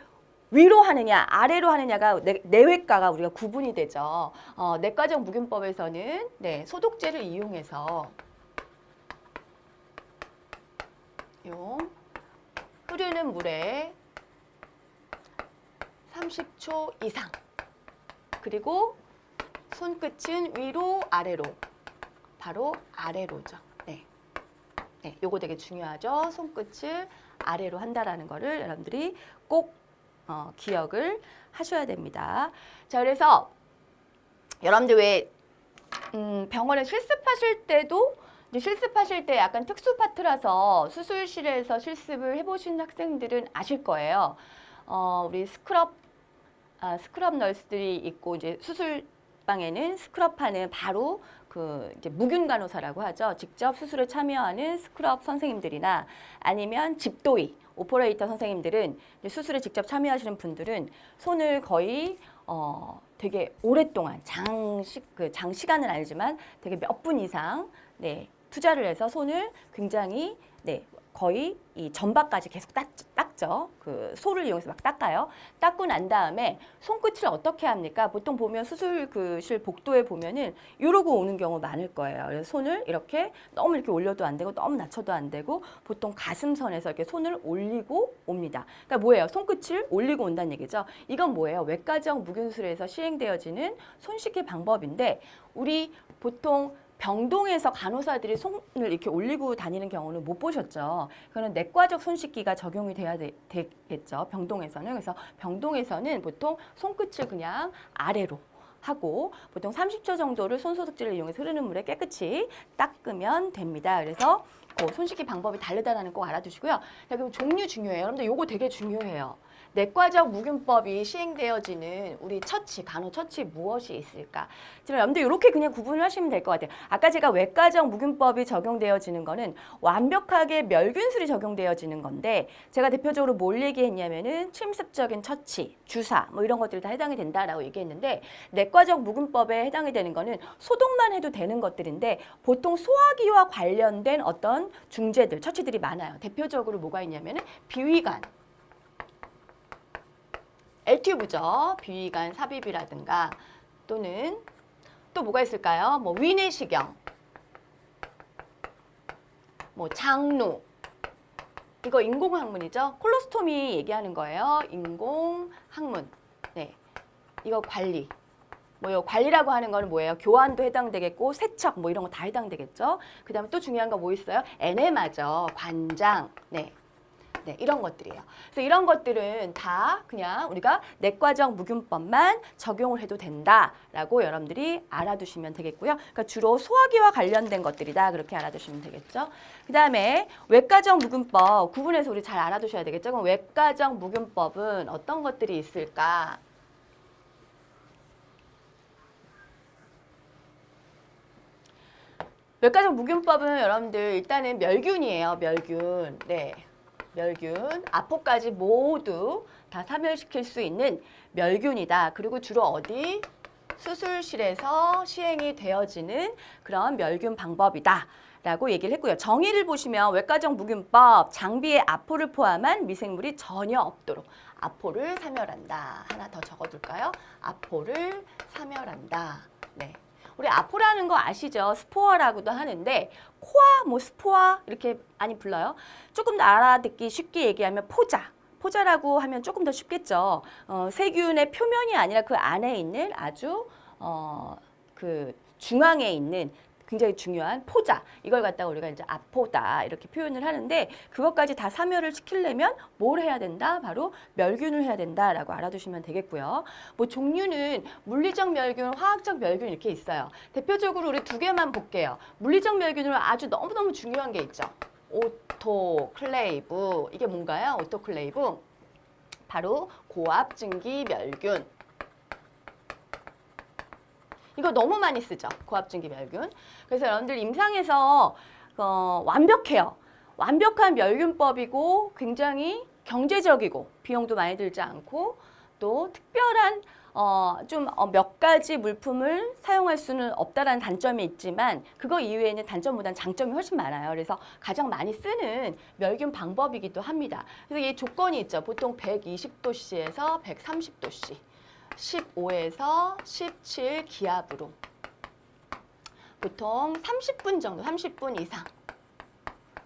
위로 하느냐 아래로 하느냐가 내외과가 우리가 구분이 되죠. 내과적 무균법에서는 네, 소독제를 이용해서 흐르는 물에 30초 이상 그리고 손끝은 위로 아래로 바로 아래로죠. 네. 네, 요거 되게 중요하죠. 손끝을 아래로 한다라는 거를 여러분들이 꼭 기억을 하셔야 됩니다. 자, 그래서 여러분들 왜 병원에 실습하실 때도 실습하실 때 약간 특수 파트라서 수술실에서 실습을 해보신 학생들은 아실 거예요. 우리 스크럽 너스들이 있고 이제 수술방에는 스크럽하는 바로 그 이제 무균 간호사라고 하죠. 직접 수술에 참여하는 스크럽 선생님들이나 아니면 집도의 오퍼레이터 선생님들은 수술에 직접 참여하시는 분들은 손을 거의 되게 오랫동안 장시간은 아니지만 되게 몇 분 이상 네, 투자를 해서 손을 굉장히 네, 거의 이 전바까지 계속 닦죠. 그 소를 이용해서 막 닦아요. 닦고 난 다음에 손끝을 어떻게 합니까? 보통 보면 수술실 복도에 보면은 이러고 오는 경우 많을 거예요. 그래서 손을 이렇게 너무 이렇게 올려도 안 되고 너무 낮춰도 안 되고 보통 가슴선에서 이렇게 손을 올리고 옵니다. 그러니까 뭐예요? 손끝을 올리고 온다는 얘기죠. 이건 뭐예요? 외과적 무균술에서 시행되어지는 손 씻기 방법인데 우리 보통 병동에서 간호사들이 손을 이렇게 올리고 다니는 경우는 못 보셨죠. 그거는 내과적 손 씻기가 적용이 돼야 되겠죠. 병동에서는. 그래서 병동에서는 보통 손끝을 그냥 아래로 하고 보통 30초 정도를 손소독제를 이용해서 흐르는 물에 깨끗이 닦으면 됩니다. 그래서 그 손 씻기 방법이 다르다는 거 꼭 알아두시고요. 자, 그리고 종류 중요해요. 여러분들 요거 되게 중요해요. 내과적 무균법이 시행되어지는 우리 처치, 간호 처치 무엇이 있을까? 지금 여러분들 이렇게 그냥 구분을 하시면 될 것 같아요. 아까 제가 외과적 무균법이 적용되어지는 거는 완벽하게 멸균술이 적용되어지는 건데 제가 대표적으로 뭘 얘기했냐면은 침습적인 처치, 주사 뭐 이런 것들이 다 해당이 된다라고 얘기했는데 내과적 무균법에 해당이 되는 거는 소독만 해도 되는 것들인데 보통 소화기와 관련된 어떤 중재들, 처치들이 많아요. 대표적으로 뭐가 있냐면은 비위관, L튜브죠. 비위관 삽입이라든가 또는 또 뭐가 있을까요? 뭐 위내시경, 뭐 장루, 이거 인공항문이죠. 콜로스토미 얘기하는 거예요. 인공항문. 네, 이거 관리. 뭐 이거 관리라고 하는 거는 뭐예요? 교환도 해당되겠고 세척 뭐 이런 거 다 해당되겠죠. 그다음에 또 중요한 거 뭐 있어요? 에네마죠. 관장. 네. 네, 이런 것들이에요. 그래서 이런 것들은 다 그냥 우리가 내과적 무균법만 적용을 해도 된다라고 여러분들이 알아두시면 되겠고요. 그러니까 주로 소화기와 관련된 것들이다 그렇게 알아두시면 되겠죠. 그다음에 외과적 무균법 구분해서 우리 잘 알아두셔야 되겠죠. 그럼 외과적 무균법은 어떤 것들이 있을까? 외과적 무균법은 여러분들 일단은 멸균이에요. 멸균. 네. 멸균, 아포까지 모두 다 사멸시킬 수 있는 멸균이다. 그리고 주로 어디? 수술실에서 시행이 되어지는 그런 멸균 방법이다. 라고 얘기를 했고요. 정의를 보시면 외과적 무균법, 장비에 아포를 포함한 미생물이 전혀 없도록 아포를 사멸한다. 하나 더 적어둘까요? 아포를 사멸한다. 네. 우리 아포라는 거 아시죠? 스포어라고도 하는데 코아, 뭐 스포아 이렇게 많이 불러요. 조금 더 알아듣기 쉽게 얘기하면 포자. 포자라고 하면 조금 더 쉽겠죠. 세균의 표면이 아니라 그 안에 있는 아주 그 중앙에 있는 굉장히 중요한 포자. 이걸 갖다가 우리가 이제 아포다 이렇게 표현을 하는데 그것까지 다 사멸을 시키려면 뭘 해야 된다? 바로 멸균을 해야 된다라고 알아두시면 되겠고요. 뭐 종류는 물리적 멸균, 화학적 멸균 이렇게 있어요. 대표적으로 우리 두 개만 볼게요. 물리적 멸균으로 아주 너무너무 중요한 게 있죠. 오토클레이브. 이게 뭔가요? 오토클레이브. 바로 고압증기 멸균. 이거 너무 많이 쓰죠. 고압증기 멸균. 그래서 여러분들 임상에서 완벽해요. 완벽한 멸균법이고 굉장히 경제적이고 비용도 많이 들지 않고 또 특별한 몇 가지 물품을 사용할 수는 없다라는 단점이 있지만 그거 이외에는 단점보다는 장점이 훨씬 많아요. 그래서 가장 많이 쓰는 멸균 방법이기도 합니다. 그래서 이 조건이 있죠. 보통 120도씨에서 130도씨. 15에서 17 기압으로 보통 30분 정도, 30분 이상.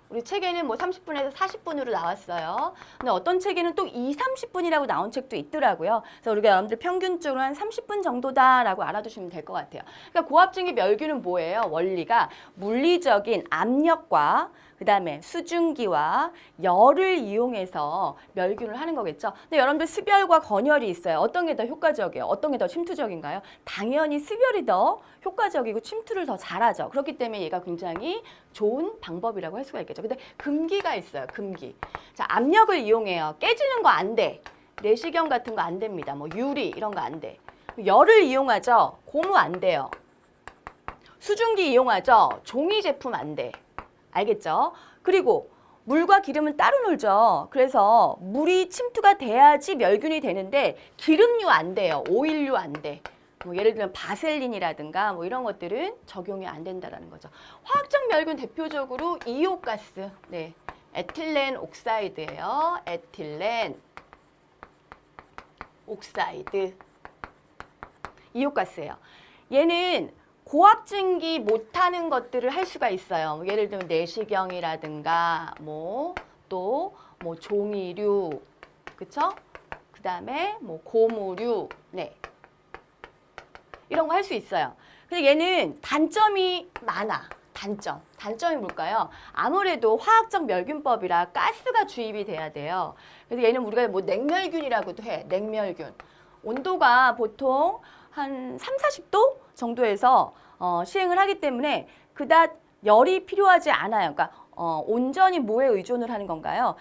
우리 책에는 뭐 30분에서 40분으로 나왔어요. 근데 어떤 책에는 또 30분이라고 나온 책도 있더라고요. 그래서 우리가 여러분들 평균적으로 한 30분 정도다라고 알아두시면 될 것 같아요. 그러니까 고압증기 멸균은 뭐예요? 원리가 물리적인 압력과 그다음에 수증기와 열을 이용해서 멸균을 하는 거겠죠. 근데 여러분들 수별과 건열이 있어요. 어떤 게 더 효과적이에요? 어떤 게 더 침투적인가요? 당연히 수별이 더 효과적이고 침투를 더 잘하죠. 그렇기 때문에 얘가 굉장히 좋은 방법이라고 할 수가 있겠죠. 근데 금기가 있어요. 금기. 자, 압력을 이용해요. 깨지는 거 안 돼. 내시경 같은 거 안 됩니다. 뭐 유리 이런 거 안 돼. 열을 이용하죠. 고무 안 돼요. 수증기 이용하죠. 종이 제품 안 돼. 알겠죠? 그리고 물과 기름은 따로 놀죠. 그래서 물이 침투가 돼야지 멸균이 되는데 기름류 안 돼요. 오일류 안 돼. 뭐 예를 들면 바셀린이라든가 뭐 이런 것들은 적용이 안 된다라는 거죠. 화학적 멸균 대표적으로 이오가스. 네. 에틸렌 옥사이드예요. 에틸렌 옥사이드. 이오가스예요. 얘는 고압증기 못하는 것들을 할 수가 있어요. 예를 들면 내시경이라든가 또 종이류, 그쵸? 그 다음에 뭐 고무류, 네. 이런 거 할 수 있어요. 근데 얘는 단점이 많아. 단점이 뭘까요? 아무래도 화학적 멸균법이라 가스가 주입이 돼야 돼요. 그래서 얘는 우리가 뭐 냉멸균이라고도 해. 냉멸균. 온도가 보통 한 30, 40도 정도에서 시행을 하기 때문에 그다지 열이 필요하지 않아요. 그러니까 온전히 뭐에 의존을 하는 건가요?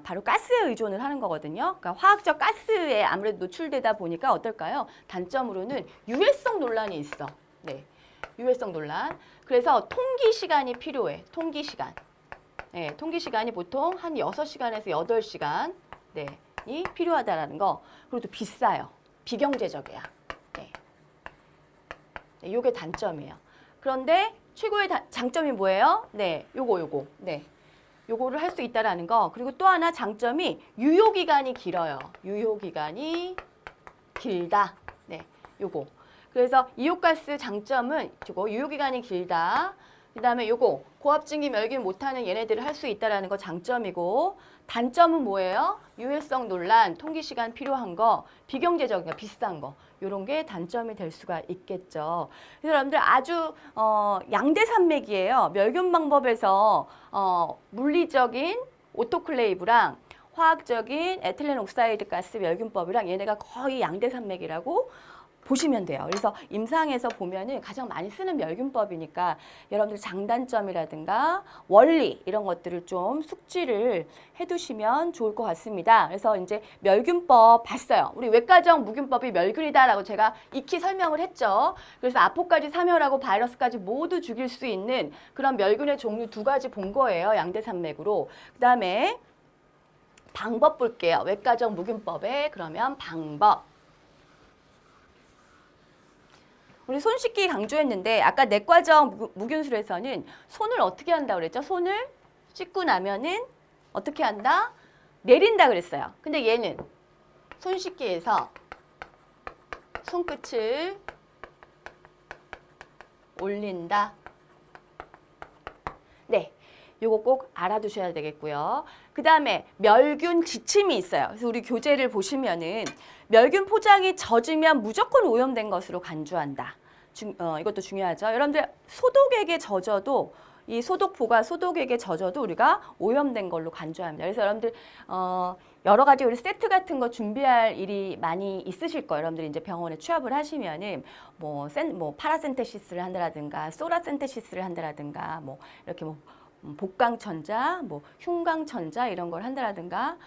바로 가스에 의존을 하는 거거든요. 그러니까 화학적 가스에 아무래도 노출되다 보니까 어떨까요? 단점으로는 유해성 논란이 있어. 네, 유해성 논란. 그래서 통기 시간이 필요해. 통기 시간. 네, 통기 시간이 보통 한 6시간에서 8시간 네, 이 필요하다라는 거. 그리고 또 비싸요. 비경제적이야. 네. 네, 요게 단점이에요. 그런데 최고의 장점이 뭐예요? 네, 요거. 네. 요거를 할 수 있다라는 거. 그리고 또 하나 장점이 유효기간이 길어요. 유효기간이 길다. 네, 요거. 그래서 이오가스 장점은 저거 유효기간이 길다. 그 다음에 요거 고압증기 멸균 못하는 얘네들을 할 수 있다라는 거 장점이고 단점은 뭐예요? 유해성 논란, 통기시간 필요한 거, 비경제적인 거, 비싼 거. 요런 게 단점이 될 수가 있겠죠. 그래서 여러분들 아주 양대산맥이에요. 멸균 방법에서 물리적인 오토클레이브랑 화학적인 에틸렌 옥사이드 가스 멸균법이랑 얘네가 거의 양대산맥이라고 보시면 돼요. 그래서 임상에서 보면은 가장 많이 쓰는 멸균법이니까 여러분들 장단점이라든가 원리 이런 것들을 좀 숙지를 해두시면 좋을 것 같습니다. 그래서 이제 멸균법 봤어요. 우리 외과적 무균법이 멸균이다라고 제가 익히 설명을 했죠. 그래서 아포까지 사멸하고 바이러스까지 모두 죽일 수 있는 그런 멸균의 종류 2가지 본 거예요. 양대산맥으로. 그 다음에 방법 볼게요. 외과적 무균법의 그러면 방법. 우리 손 씻기 강조했는데 아까 내과적 무균술에서는 손을 어떻게 한다고 그랬죠? 손을 씻고 나면은 어떻게 한다? 내린다 그랬어요. 근데 얘는 손 씻기에서 손끝을 올린다. 네, 요거 꼭 알아두셔야 되겠고요. 그 다음에 멸균 지침이 있어요. 그래서 우리 교재를 보시면은 멸균 포장이 젖으면 무조건 오염된 것으로 간주한다. 이것도 중요하죠. 여러분들 소독액에 젖어도 이 소독포가 소독액에 젖어도 우리가 오염된 걸로 간주합니다. 그래서 여러분들 여러 가지 우리 세트 같은 거 준비할 일이 많이 있으실 거예요. 여러분들이 이제 병원에 취업을 하시면은 뭐 파라센테시스를 한다라든가 소라센테시스를 한다라든가 뭐 이렇게 뭐 복강천자, 뭐 흉강천자 이런 걸 한다라든가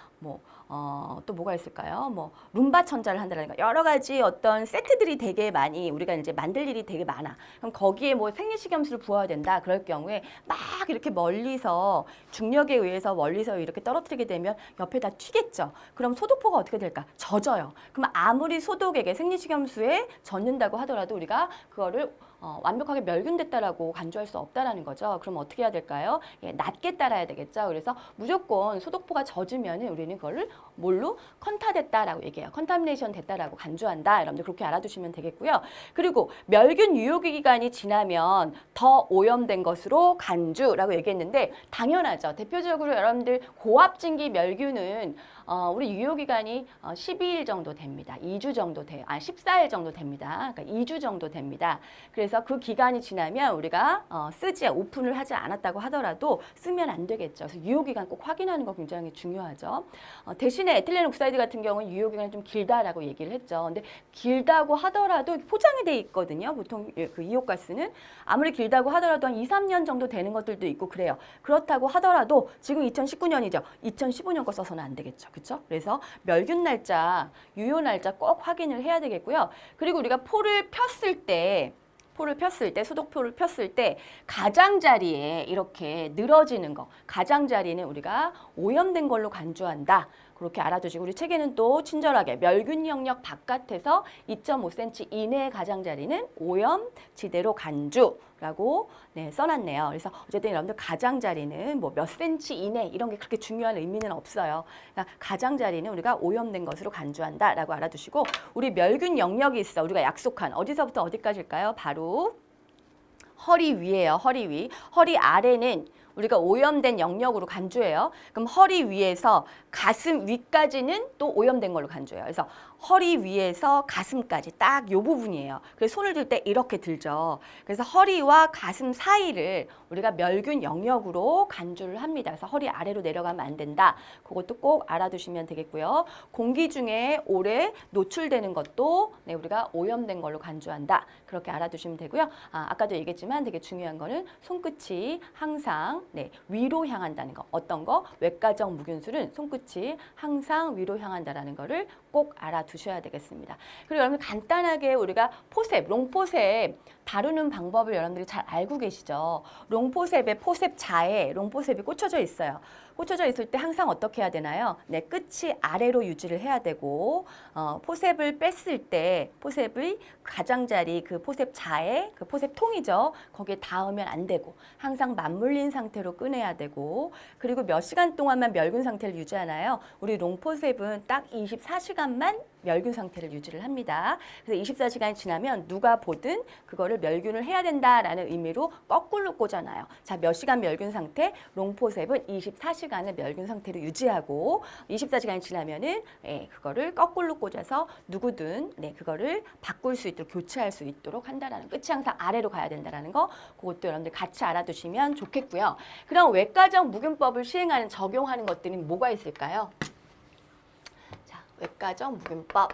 또 뭐가 있을까요? 뭐 룸바 천자를 한다라든가 여러 가지 어떤 세트들이 되게 많이 우리가 이제 만들 일이 되게 많아. 그럼 거기에 뭐 생리식염수를 부어야 된다. 그럴 경우에 막 이렇게 멀리서 중력에 의해서 멀리서 이렇게 떨어뜨리게 되면 옆에다 튀겠죠. 그럼 소독포가 어떻게 될까? 젖어요. 그럼 아무리 소독액에 생리식염수에 젖는다고 하더라도 우리가 그거를 완벽하게 멸균됐다라고 간주할 수 없다라는 거죠. 그럼 어떻게 해야 될까요? 예, 낮게 따라야 되겠죠. 그래서 무조건 소독포가 젖으면 우리는 그거를 뭘로 컨타됐다라고 얘기해요. 컨타미네이션 됐다라고 간주한다. 여러분들 그렇게 알아두시면 되겠고요. 그리고 멸균 유효기 기간이 지나면 더 오염된 것으로 간주라고 얘기했는데 당연하죠. 대표적으로 여러분들 고압진기 멸균은 우리 유효기간이 12일 정도 됩니다. 2주 정도 돼요. 14일 정도 됩니다. 그러니까 2주 정도 됩니다. 그래서 그 기간이 지나면 우리가 오픈을 하지 않았다고 하더라도 쓰면 안 되겠죠. 그래서 유효기간 꼭 확인하는 거 굉장히 중요하죠. 대신에 에틸렌 옥사이드 같은 경우는 유효기간이 좀 길다라고 얘기를 했죠. 근데 길다고 하더라도 포장이 돼 있거든요. 보통 그 이옥가스는 아무리 길다고 하더라도 한 2, 3년 정도 되는 것들도 있고 그래요. 그렇다고 하더라도 지금 2019년이죠. 2015년 거 써서는 안 되겠죠. 그렇죠? 그래서 멸균 날짜, 유효 날짜 꼭 확인을 해야 되겠고요. 그리고 우리가 포를 폈을 때 소독포를 폈을 때 가장자리에 이렇게 늘어지는 거, 가장자리는 우리가 오염된 걸로 간주한다. 그렇게 알아두시고 우리 책에는 또 친절하게 멸균 영역 바깥에서 2.5cm 이내의 가장자리는 오염지대로 간주라고 써놨네요. 그래서 어쨌든 여러분들 가장자리는 뭐 몇 cm 이내 이런 게 그렇게 중요한 의미는 없어요. 그러니까 가장자리는 우리가 오염된 것으로 간주한다라고 알아두시고 우리 멸균 영역이 있어. 우리가 약속한 어디서부터 어디까지일까요? 바로 허리 위예요. 허리 위. 허리 아래는 우리가 오염된 영역으로 간주해요. 그럼 허리 위에서 가슴 위까지는 또 오염된 걸로 간주해요. 그래서 허리 위에서 가슴까지 딱 요 부분이에요. 그래서 손을 들 때 이렇게 들죠. 그래서 허리와 가슴 사이를 우리가 멸균 영역으로 간주를 합니다. 그래서 허리 아래로 내려가면 안 된다. 그것도 꼭 알아두시면 되겠고요. 공기 중에 오래 노출되는 것도 우리가 오염된 걸로 간주한다. 그렇게 알아두시면 되고요. 아까도 얘기했지만 되게 중요한 거는 손끝이 항상 위로 향한다는 거. 어떤 거? 외과적 무균술은 손끝이 항상 위로 향한다라는 거를 꼭 알아두셔야 되겠습니다. 그리고 여러분 간단하게 우리가 포셉, 롱포셉 다루는 방법을 여러분들이 잘 알고 계시죠? 롱포셉에 포셉자에 롱포셉이 꽂혀져 있어요. 꽂혀져 있을 때 항상 어떻게 해야 되나요? 끝이 아래로 유지를 해야 되고 포셉을 뺐을 때 포셉의 가장자리 그 포셉자에 그 포셉통이죠. 거기에 닿으면 안 되고 항상 맞물린 상태로 꺼내야 되고 그리고 몇 시간 동안만 멸균 상태를 유지하나요? 우리 롱포셉은 딱 24시간만 멸균 상태를 유지를 합니다. 그래서 24시간이 지나면 누가 보든 그거를 멸균을 해야 된다라는 의미로 거꾸로 꽂아놔요. 자, 몇 시간 멸균 상태? 롱포셉은 24시간을 멸균 상태로 유지하고 24시간이 지나면은 그거를 거꾸로 꽂아서 누구든 그거를 바꿀 수 있도록 교체할 수 있도록 한다라는 끝이 항상 아래로 가야 된다라는 거 그것도 여러분들 같이 알아두시면 좋겠고요. 그럼 외과적 무균법을 시행하는 적용하는 것들이 뭐가 있을까요? 외과적 무균법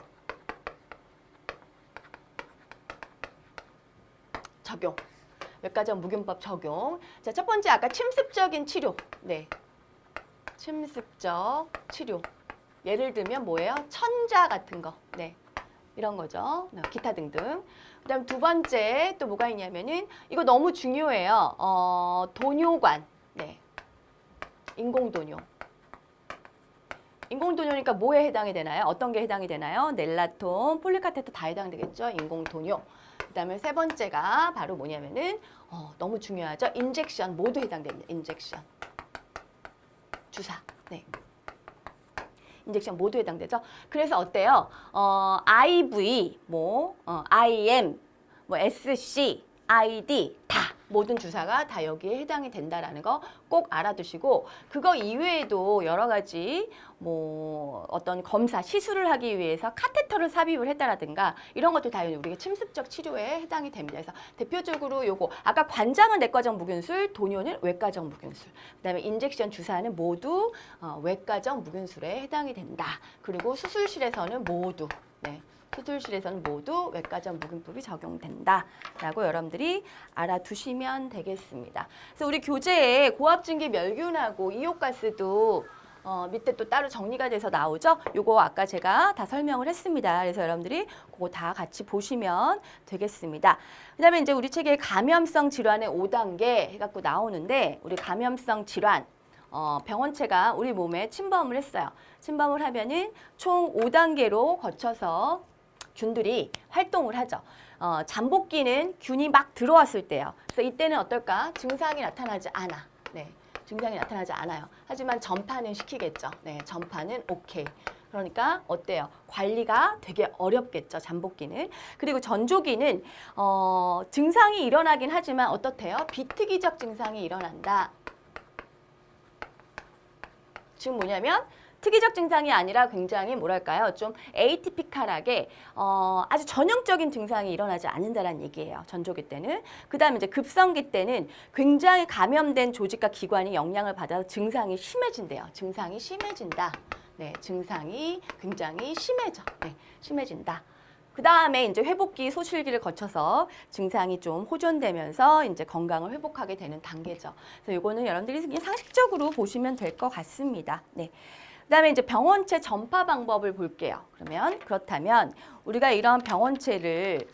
적용. 외과적 무균법 적용. 자, 첫 번째 아까 침습적인 치료. 침습적 치료. 예를 들면 뭐예요? 천자 같은 거. 이런 거죠. 기타 등등. 그다음 두 번째 또 뭐가 있냐면은 이거 너무 중요해요. 도뇨관. 인공도뇨. 인공도뇨니까 뭐에 해당이 되나요? 어떤 게 해당이 되나요? 넬라톤, 폴리카테터 다 해당되겠죠? 인공도뇨. 그다음에 세 번째가 바로 뭐냐면은 너무 중요하죠? 인젝션 모두 해당됩니다. 인젝션. 주사. 인젝션 모두 해당되죠? 그래서 어때요? IV, IM, SC, ID 다 모든 주사가 다 여기에 해당이 된다라는 거 꼭 알아두시고, 그거 이외에도 여러 가지 뭐 어떤 검사, 시술을 하기 위해서 카테터를 삽입을 했다라든가 이런 것도 다 우리가 침습적 치료에 해당이 됩니다. 그래서 대표적으로 요거 아까 관장은 내과적 무균술, 도뇨는 외과적 무균술, 그다음에 인젝션 주사는 모두 외과적 무균술에 해당이 된다. 그리고 수술실에서는 모두 수술실에서는 모두 외과적 무균법이 적용된다라고 여러분들이 알아두시면 되겠습니다. 그래서 우리 교재에 고압증기 멸균하고 이옥가스도 밑에 또 따로 정리가 돼서 나오죠. 요거 아까 제가 다 설명을 했습니다. 그래서 여러분들이 그거 다 같이 보시면 되겠습니다. 그다음에 이제 우리 책에 감염성 질환의 5단계 해갖고 나오는데, 우리 감염성 질환 병원체가 우리 몸에 침범을 했어요. 침범을 하면은 총 5단계로 거쳐서 균들이 활동을 하죠. 잠복기는 균이 막 들어왔을 때요. 그래서 이때는 어떨까? 증상이 나타나지 않아. 네, 증상이 나타나지 않아요. 하지만 전파는 시키겠죠. 네, 전파는 오케이. 그러니까 어때요? 관리가 되게 어렵겠죠, 잠복기는. 그리고 전조기는 증상이 일어나긴 하지만 어떻대요? 비특이적 증상이 일어난다. 지금 뭐냐면 특이적 증상이 아니라 굉장히 뭐랄까요? 좀 에이티피컬하게 아주 전형적인 증상이 일어나지 않는다라는 얘기예요. 전조기 때는. 그다음에 이제 급성기 때는 굉장히 감염된 조직과 기관이 영향을 받아서 증상이 심해진대요. 증상이 심해진다. 네, 증상이 굉장히 심해져. 네, 심해진다. 그 다음에 이제 회복기, 소실기를 거쳐서 증상이 좀 호전되면서 이제 건강을 회복하게 되는 단계죠. 그래서 이거는 여러분들이 그냥 상식적으로 보시면 될 것 같습니다. 네. 그다음에 이제 병원체 전파 방법을 볼게요. 그렇다면 우리가 이런 병원체를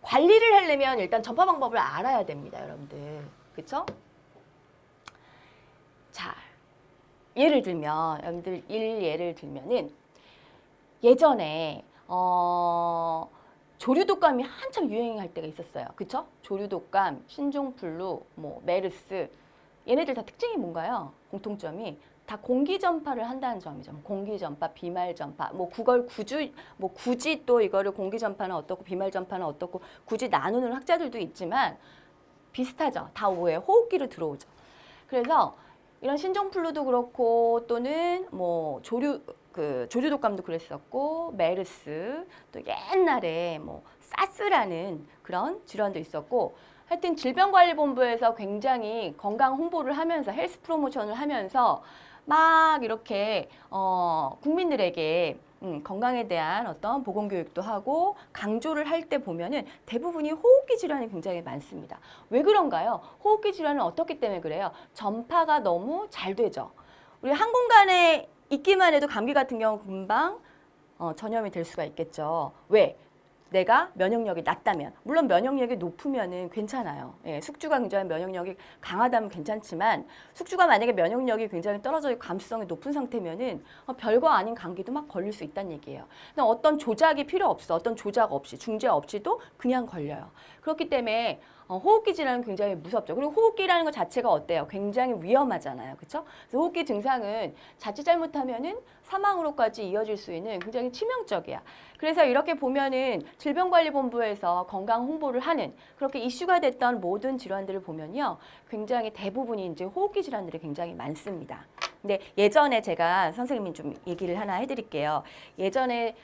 관리를 하려면 일단 전파 방법을 알아야 됩니다, 여러분들. 그렇죠? 자, 예를 들면 여러분들 예를 들면은 예전에 조류독감이 한참 유행할 때가 있었어요. 그렇죠? 조류독감, 신종플루, 뭐 메르스, 얘네들 다 특징이 뭔가요? 공통점이 다 공기 전파를 한다는 점이죠. 공기 전파, 비말 전파. 뭐 그걸 굳이 또 이거를 공기 전파는 어떻고 비말 전파는 어떻고 굳이 나누는 학자들도 있지만 비슷하죠. 다 뭐예요? 호흡기로 들어오죠. 그래서 이런 신종플루도 그렇고 또는 뭐 조류독감도 그랬었고, 메르스, 또 옛날에 뭐 사스라는 그런 질환도 있었고, 하여튼 질병관리본부에서 굉장히 건강 홍보를 하면서 헬스 프로모션을 하면서 막 이렇게 국민들에게 건강에 대한 어떤 보건교육도 하고 강조를 할 때 보면은 대부분이 호흡기 질환이 굉장히 많습니다. 왜 그런가요? 호흡기 질환은 어떻기 때문에 그래요? 전파가 너무 잘 되죠. 우리 한 공간에 있기만 해도 감기 같은 경우 금방 전염이 될 수가 있겠죠. 왜? 내가 면역력이 낮다면. 물론 면역력이 높으면은 괜찮아요. 예, 숙주가 굉장히 면역력이 강하다면 괜찮지만, 숙주가 만약에 면역력이 굉장히 떨어져 있고 감수성이 높은 상태면은 별거 아닌 감기도 막 걸릴 수 있다는 얘기예요. 근데 어떤 조작이 필요 없어. 어떤 조작 없이, 중재 없이도 그냥 걸려요. 그렇기 때문에 호흡기 질환은 굉장히 무섭죠. 그리고 호흡기라는 것 자체가 어때요? 굉장히 위험하잖아요. 그렇죠? 그래서 호흡기 증상은 자칫 잘못하면은 사망으로까지 이어질 수 있는 굉장히 치명적이야. 그래서 이렇게 보면은 질병관리본부에서 건강 홍보를 하는 그렇게 이슈가 됐던 모든 질환들을 보면요, 굉장히 대부분이 이제 호흡기 질환들이 굉장히 많습니다. 근데 예전에 제가 선생님이 좀 얘기를 하나 해드릴게요. 예전에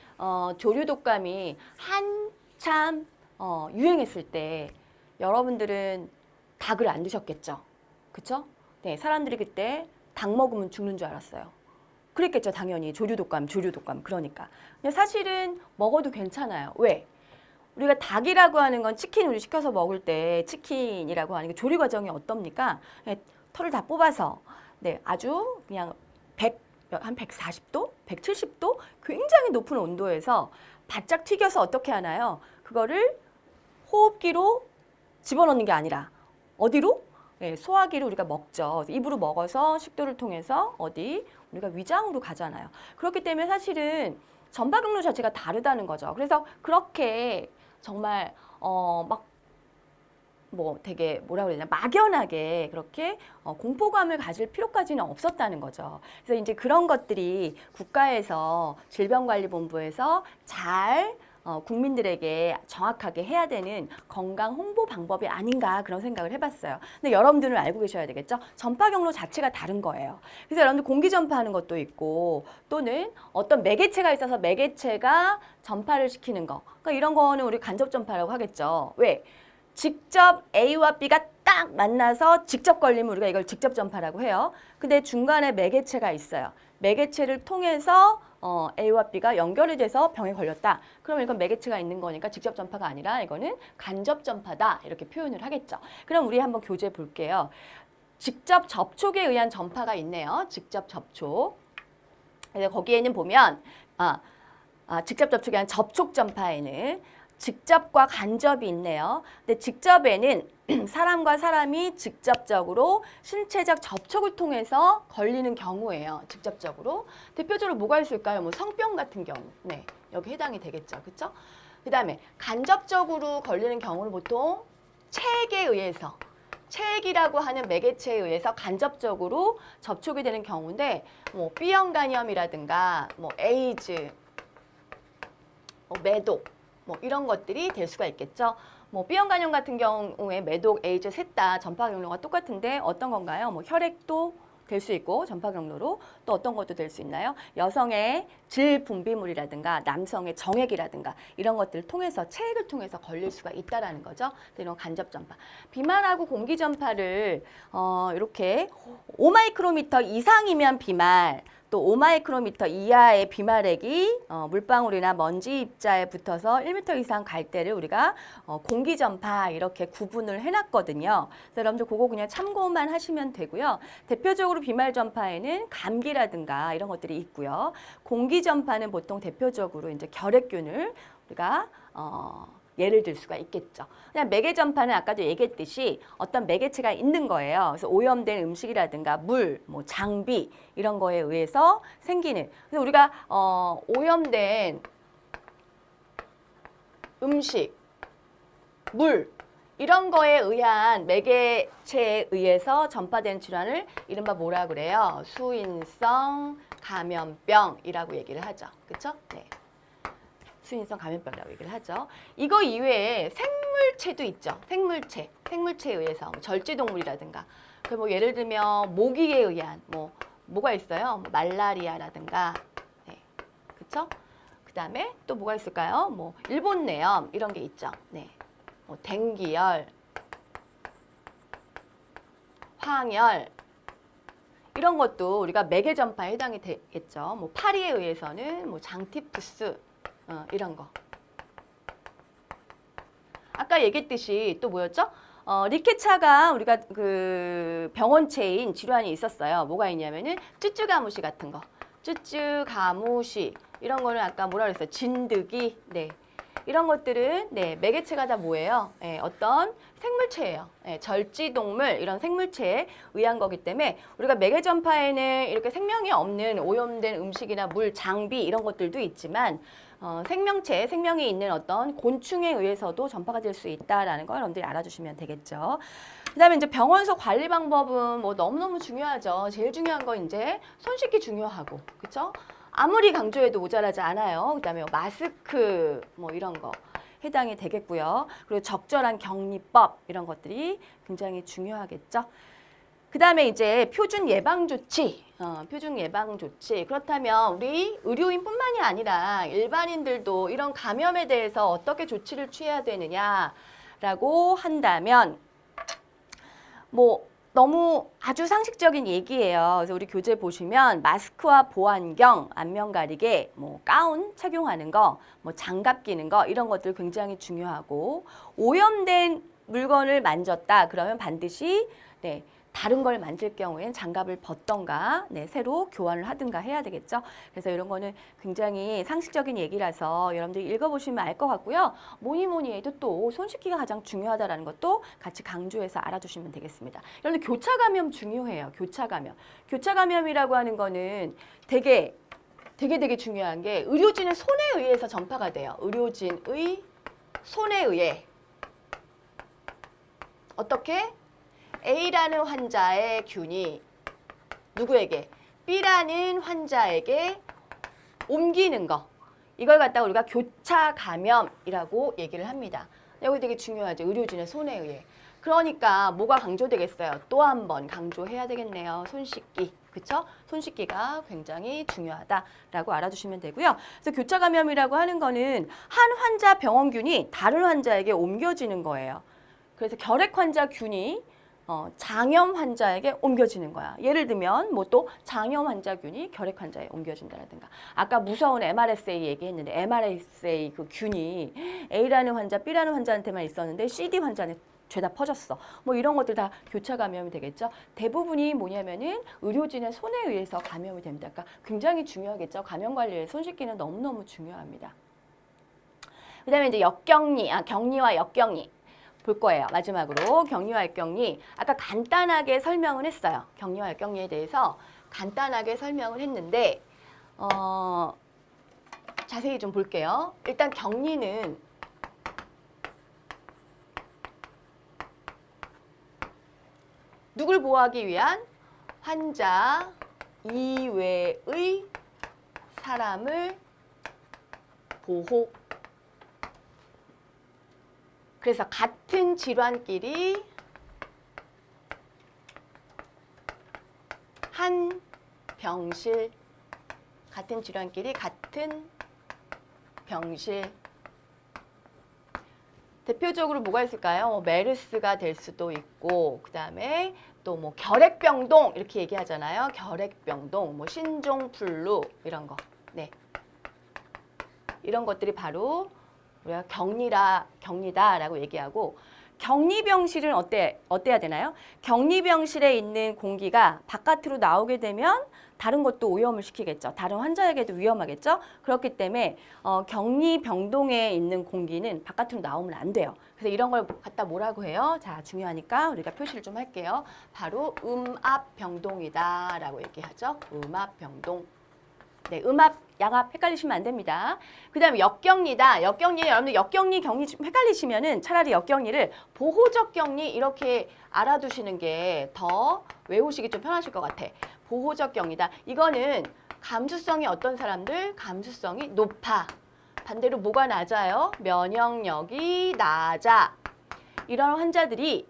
조류독감이 한참 유행했을 때 여러분들은 닭을 안 드셨겠죠, 그렇죠? 네, 사람들이 그때 닭 먹으면 죽는 줄 알았어요. 그랬겠죠, 당연히. 조류독감. 그러니까. 근데 사실은 먹어도 괜찮아요. 왜? 우리가 닭이라고 하는 건 치킨 우리 시켜서 먹을 때 치킨이라고 하는 게 조리 과정이 어떻습니까? 털을 다 뽑아서 아주 그냥 한 140도, 170도 굉장히 높은 온도에서 바짝 튀겨서 어떻게 하나요? 그거를 호흡기로 집어넣는 게 아니라 어디로? 소화기로 우리가 먹죠. 입으로 먹어서 식도를 통해서 우리가 위장으로 가잖아요. 그렇기 때문에 사실은 전파 경로 자체가 다르다는 거죠. 그래서 그렇게 정말 되게 뭐라 그러냐, 막연하게 그렇게 공포감을 가질 필요까지는 없었다는 거죠. 그래서 이제 그런 것들이 국가에서 질병관리본부에서 잘 국민들에게 정확하게 해야 되는 건강 홍보 방법이 아닌가 그런 생각을 해봤어요. 근데 여러분들은 알고 계셔야 되겠죠? 전파 경로 자체가 다른 거예요. 그래서 여러분들 공기 전파하는 것도 있고 또는 어떤 매개체가 있어서 매개체가 전파를 시키는 거. 그러니까 이런 거는 우리 간접 전파라고 하겠죠. 왜? 직접 A와 B가 딱 만나서 직접 걸리면 우리가 이걸 직접 전파라고 해요. 근데 중간에 매개체가 있어요. 매개체를 통해서 A와 B가 연결이 돼서 병에 걸렸다. 그러면 이건 매개체가 있는 거니까 직접 전파가 아니라 이거는 간접 전파다. 이렇게 표현을 하겠죠. 그럼 우리 한번 교재 볼게요. 직접 접촉에 의한 전파가 있네요. 직접 접촉. 그래서 거기에는 보면 직접 접촉에 의한 접촉 전파에는 직접과 간접이 있네요. 근데 직접에는 사람과 사람이 직접적으로 신체적 접촉을 통해서 걸리는 경우예요. 직접적으로. 대표적으로 뭐가 있을까요? 뭐 성병 같은 경우. 네, 여기 해당이 되겠죠. 그렇죠? 그다음에 간접적으로 걸리는 경우는 보통 체액에 의해서 체액이라고 하는 매개체에 의해서 간접적으로 접촉이 되는 경우인데 뭐 B형 간염이라든가 뭐 에이즈, 뭐 매독 뭐 이런 것들이 될 수가 있겠죠. 뭐 B형 간염 같은 경우에 매독, 에이즈 셋 다 전파 경로가 똑같은데 어떤 건가요? 뭐 혈액도 될 수 있고 전파 경로로 또 어떤 것도 될 수 있나요? 여성의 질 분비물이라든가 남성의 정액이라든가 이런 것들을 통해서 체액을 통해서 걸릴 수가 있다라는 거죠. 이런 간접 전파. 비말하고 공기 전파를 이렇게 5마이크로미터 이상이면 비말, 또 5마이크로미터 이하의 비말액이 물방울이나 먼지 입자에 붙어서 1m 이상 갈 때를 우리가 공기 전파 이렇게 구분을 해놨거든요. 그래서 여러분들 그거 그냥 참고만 하시면 되고요. 대표적으로 비말 전파에는 감기라든가 이런 것들이 있고요. 공기 전파는 보통 대표적으로 이제 결핵균을 우리가 예를 들 수가 있겠죠. 그냥 매개 전파는 아까도 얘기했듯이 어떤 매개체가 있는 거예요. 그래서 오염된 음식이라든가 물, 뭐 장비 이런 거에 의해서 생기는. 그래서 우리가 오염된 음식, 물 이런 거에 의한 매개체에 의해서 전파된 질환을 이른바 뭐라 그래요? 수인성 감염병이라고 얘기를 하죠. 그렇죠? 네. 수인성 감염병이라고 얘기를 하죠. 이거 이외에 생물체도 있죠. 생물체에 의해서 절지동물이라든가 그 뭐 예를 들면 모기에 의한 뭐가 있어요? 뭐 말라리아라든가 네. 그렇죠? 그다음에 또 뭐가 있을까요? 뭐 일본내염 이런 게 있죠. 네. 뭐 댕기열, 황열 이런 것도 우리가 매개 전파에 해당이 되겠죠. 뭐 파리에 의해서는 뭐 장티푸스 이런 거. 아까 얘기했듯이 또 뭐였죠? 리케차가 우리가 그 병원체인 질환이 있었어요. 뭐가 있냐면은 쯔쯔가무시 같은 거. 쯔쯔가무시 이런 거는 아까 뭐라 그랬어요? 진드기. 네. 이런 것들은 네, 매개체가 다 뭐예요? 네, 어떤 생물체예요. 네, 절지동물 이런 생물체에 의한 거기 때문에 우리가 매개 전파에는 이렇게 생명이 없는 오염된 음식이나 물, 장비 이런 것들도 있지만 생명체, 생명이 있는 어떤 곤충에 의해서도 전파가 될 수 있다라는 걸 여러분들이 알아주시면 되겠죠. 그다음에 이제 병원서 관리 방법은 뭐 너무너무 중요하죠. 제일 중요한 건 이제 손 씻기 중요하고, 그렇죠? 아무리 강조해도 모자라지 않아요. 그다음에 마스크 뭐 이런 거 해당이 되겠고요. 그리고 적절한 격리법 이런 것들이 굉장히 중요하겠죠. 그다음에 이제 표준 예방 조치, 표준 예방 조치. 그렇다면 우리 의료인뿐만이 아니라 일반인들도 이런 감염에 대해서 어떻게 조치를 취해야 되느냐라고 한다면 뭐 너무 아주 상식적인 얘기예요. 그래서 우리 교재 보시면 마스크와 보안경, 안면 가리개, 뭐 가운 착용하는 거, 뭐 장갑 끼는 거 이런 것들 굉장히 중요하고 오염된 물건을 만졌다 그러면 반드시 네, 다른 걸 만질 경우에는 장갑을 벗던가 네, 새로 교환을 하든가 해야 되겠죠. 그래서 이런 거는 굉장히 상식적인 얘기라서 여러분들이 읽어보시면 알 것 같고요. 뭐니 해도 또 손 씻기가 가장 중요하다는 것도 같이 강조해서 알아두시면 되겠습니다. 여러분들 교차 감염 중요해요. 교차 감염. 교차 감염이라고 하는 거는 되게 중요한 게 의료진의 손에 의해서 전파가 돼요. 의료진의 손에 의해. 어떻게? A라는 환자의 균이 누구에게? B라는 환자에게 옮기는 거. 이걸 갖다가 우리가 교차 감염이라고 얘기를 합니다. 여기 되게 중요하죠. 의료진의 손에 의해. 그러니까 뭐가 강조되겠어요? 또 한 번 강조해야 되겠네요. 손 씻기. 그쵸? 손 씻기가 굉장히 중요하다라고 알아두시면 되고요. 그래서 교차 감염이라고 하는 거는 한 환자 병원균이 다른 환자에게 옮겨지는 거예요. 그래서 결핵 환자 균이 장염 환자에게 옮겨지는 거야. 예를 들면 뭐 또 장염 환자균이 결핵 환자에 옮겨진다라든가. 아까 무서운 MRSA 얘기했는데 MRSA 그 균이 A라는 환자, B라는 환자한테만 있었는데 CD 환자는 죄다 퍼졌어. 뭐 이런 것들 다 교차 감염이 되겠죠. 대부분이 뭐냐면은 의료진의 손에 의해서 감염이 됩니다. 그러니까 굉장히 중요하겠죠. 감염 관리에 손 씻기는 너무너무 중요합니다. 그다음에 이제 역격리, 격리와 역격리. 볼 거예요. 마지막으로 격리와 역격리. 아까 간단하게 설명을 했어요. 격리와 역격리에 대해서 간단하게 설명을 했는데 자세히 좀 볼게요. 일단 격리는 누굴 보호하기 위한? 환자 이외의 사람을 보호. 그래서 같은 질환끼리 한 병실, 같은 질환끼리 같은 병실. 대표적으로 뭐가 있을까요? 메르스가 될 수도 있고, 그 다음에 또 뭐 결핵병동 이렇게 얘기하잖아요. 결핵병동, 뭐 신종플루 이런 거. 네, 이런 것들이 바로 우리가 격리다라고 얘기하고, 격리병실은 어때야 되나요? 격리병실에 있는 공기가 바깥으로 나오게 되면 다른 것도 오염을 시키겠죠. 다른 환자에게도 위험하겠죠. 그렇기 때문에 격리병동에 있는 공기는 바깥으로 나오면 안 돼요. 그래서 이런 걸 갖다 뭐라고 해요? 자, 중요하니까 우리가 표시를 좀 할게요. 바로 음압병동이다라고 얘기하죠. 음압병동. 네, 음압, 양압 헷갈리시면 안 됩니다. 그 다음에 역격리다. 역격리, 여러분들 역격리, 격리 좀 헷갈리시면은 차라리 역격리를 보호적 격리 이렇게 알아두시는 게 더 외우시기 좀 편하실 것 같아. 보호적 격리다. 이거는 감수성이 어떤 사람들? 감수성이 높아. 반대로 뭐가 낮아요? 면역력이 낮아. 이런 환자들이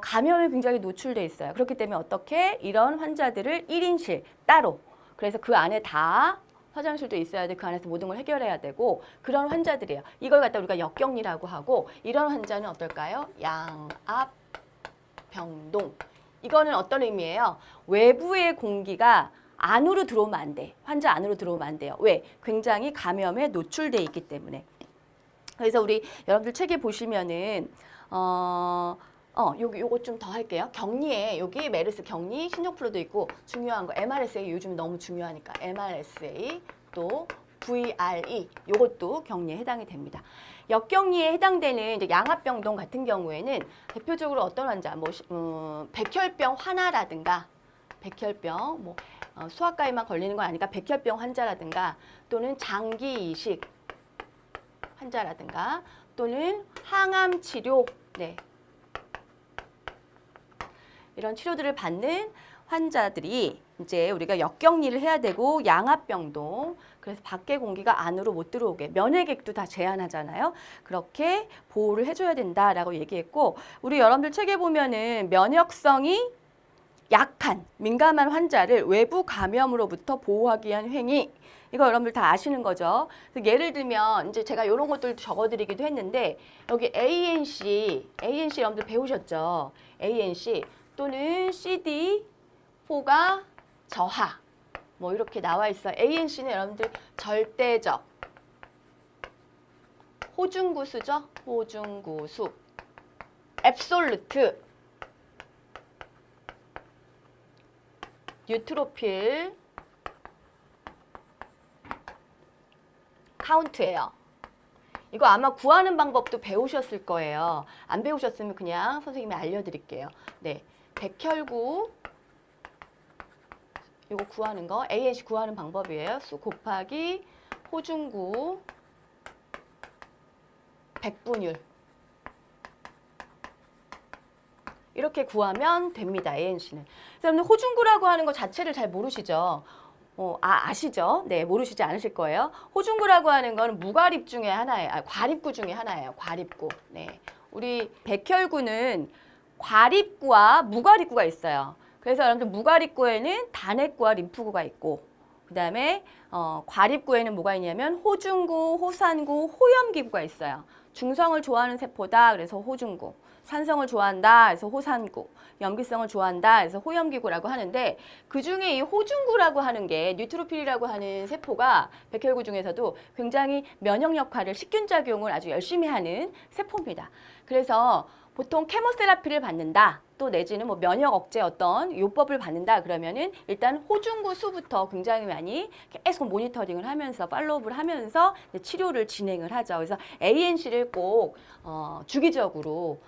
감염에 굉장히 노출돼 있어요. 그렇기 때문에 어떻게 이런 환자들을 1인실 따로, 그래서 그 안에 다 화장실도 있어야 돼. 그 안에서 모든 걸 해결해야 되고 그런 환자들이에요. 이걸 갖다 우리가 역격리라고 하고, 이런 환자는 어떨까요? 양압병동. 이거는 어떤 의미예요? 외부의 공기가 안으로 들어오면 안 돼. 환자 안으로 들어오면 안 돼요. 왜? 굉장히 감염에 노출돼 있기 때문에. 그래서 우리 여러분들 책에 보시면은 요거 좀 더 할게요. 격리에 여기 메르스 격리, 신종플루도 있고 중요한 거 MRSA 요즘 너무 중요하니까 MRSA 또 VRE 요것도 격리에 해당이 됩니다. 역격리에 해당되는 이제 양압병동 같은 경우에는 대표적으로 어떤 환자, 백혈병 환아라든가 백혈병 수학과에만 걸리는 건 아니까 백혈병 환자라든가 또는 장기 이식 환자라든가 또는 항암 치료, 네. 이런 치료들을 받는 환자들이 이제 우리가 역격리를 해야 되고, 양압병동, 그래서 밖에 공기가 안으로 못 들어오게 면회객도 다 제한하잖아요. 그렇게 보호를 해줘야 된다라고 얘기했고, 우리 여러분들 책에 보면은 면역성이 약한 민감한 환자를 외부 감염으로부터 보호하기 위한 행위, 이거 여러분들 다 아시는 거죠. 예를 들면 이제 제가 이런 것들 적어드리기도 했는데, 여기 ANC 여러분들 배우셨죠? ANC 또는 CD4가 저하, 뭐 이렇게 나와 있어요. ANC는 여러분들 절대적 호중구수죠. 호중구수. 앱솔루트 뉴트로필 카운트예요. 이거 아마 구하는 방법도 배우셨을 거예요. 안 배우셨으면 그냥 선생님이 알려드릴게요. 네, 백혈구 이거 구하는 거 ANC 구하는 방법이에요. 수 곱하기 호중구 백분율 이렇게 구하면 됩니다. ANC는. 그다음에 호중구라고 하는 거 자체를 잘 모르시죠? 아시죠? 네, 모르시지 않으실 거예요. 호중구라고 하는 건 무과립 중에 하나예요. 과립구 중에 하나예요. 과립구. 네. 우리 백혈구는 과립구와 무과립구가 있어요. 그래서 여러분들 무과립구에는 단핵구와 림프구가 있고, 그다음에 과립구에는 뭐가 있냐면 호중구, 호산구, 호염기구가 있어요. 중성을 좋아하는 세포다. 그래서 호중구. 산성을 좋아한다. 그래서 호산구. 염기성을 좋아한다. 그래서 호염기구라고 하는데 그중에 이 호중구라고 하는 게 뉴트로필이라고 하는 세포가 백혈구 중에서도 굉장히 면역 역할을 식균 작용을 아주 열심히 하는 세포입니다. 그래서 보통 케모세라피를 받는다. 또 내지는 뭐 면역 억제 어떤 요법을 받는다 그러면은 일단 호중구 수부터 굉장히 많이 계속 모니터링을 하면서 팔로우업을 하면서 치료를 진행을 하죠. 그래서 ANC를 꼭 주기적으로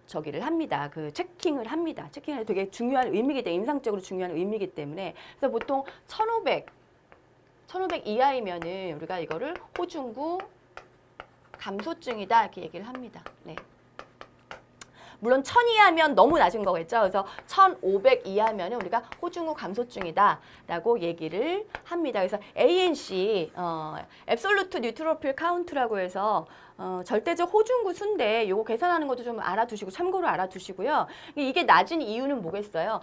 저기를 합니다. 그 체킹을 합니다. 체킹이 되게 중요한 의미이기 때문에 임상적으로 중요한 의미이기 때문에 그래서 보통 1500 이하이면은 우리가 이거를 호중구 감소증이다 이렇게 얘기를 합니다. 네. 물론 1000 이하면 너무 낮은 거겠죠. 그래서 1500 이하면 우리가 호중구 감소증이다라고 얘기를 합니다. 그래서 ANC, 앱솔루트 뉴트로필 카운트라고 해서 절대적 호중구 수인데 요거 계산하는 것도 좀 알아두시고 참고로 알아두시고요. 이게 낮은 이유는 뭐겠어요?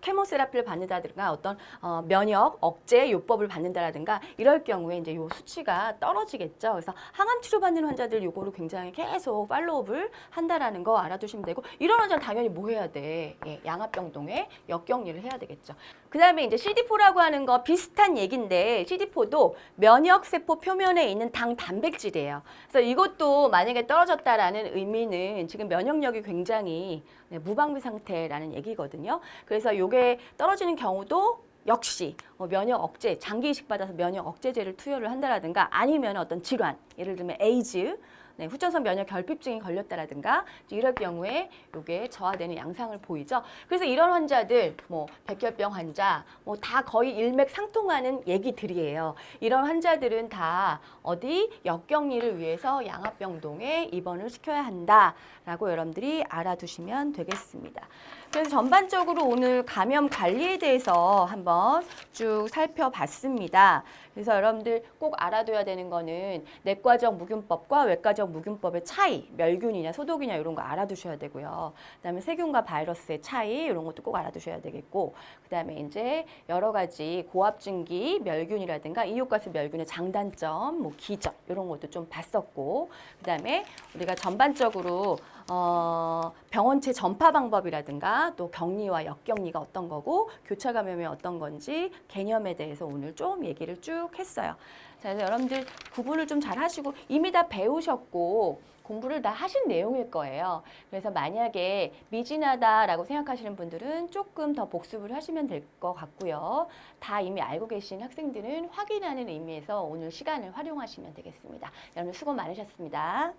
케모세라피를 받는다든가 어떤 면역 억제 요법을 받는다라든가 이럴 경우에 이제 요 수치가 떨어지겠죠. 그래서 항암 치료 받는 환자들 요거를 굉장히 계속 팔로우업을 한다라는 거 알아두시면 되고 이런 환자는 당연히 뭐 해야 돼? 예, 양압병동에 역격리를 해야 되겠죠. 그다음에 이제 CD4라고 하는 거 비슷한 얘기인데 CD4도 면역 세포 표면에 있는 당 단백질이에요. 그래서 이것도 만약에 떨어졌다라는 의미는 지금 면역력이 굉장히 무방비 상태라는 얘기거든요. 그래서 이게 떨어지는 경우도 역시 면역 억제, 장기 이식 받아서 면역 억제제를 투여를 한다라든가 아니면 어떤 질환, 예를 들면 에이즈, 후천성 면역 결핍증이 걸렸다라든가 이럴 경우에 이게 저하되는 양상을 보이죠. 그래서 이런 환자들, 뭐 백혈병 환자, 뭐 다 거의 일맥상통하는 얘기들이에요. 이런 환자들은 다 어디 역격리를 위해서 양압병동에 입원을 시켜야 한다라고 여러분들이 알아두시면 되겠습니다. 그래서 전반적으로 오늘 감염 관리에 대해서 한번 쭉 살펴봤습니다. 그래서 여러분들 꼭 알아둬야 되는 거는 내과적 무균법과 외과적 무균법의 차이, 멸균이냐 소독이냐 이런 거 알아두셔야 되고요. 그다음에 세균과 바이러스의 차이 이런 것도 꼭 알아두셔야 되겠고, 그다음에 이제 여러 가지 고압증기 멸균이라든가 이육가스 멸균의 장단점, 뭐 기전 이런 것도 좀 봤었고, 그다음에 우리가 전반적으로 병원체 전파 방법이라든가 또 격리와 역격리가 어떤 거고 교차 감염이 어떤 건지 개념에 대해서 오늘 좀 얘기를 쭉 했어요. 자, 그래서 여러분들 구분을 좀 잘 하시고 이미 다 배우셨고 공부를 다 하신 내용일 거예요. 그래서 만약에 미진하다라고 생각하시는 분들은 조금 더 복습을 하시면 될 것 같고요. 다 이미 알고 계신 학생들은 확인하는 의미에서 오늘 시간을 활용하시면 되겠습니다. 여러분 수고 많으셨습니다.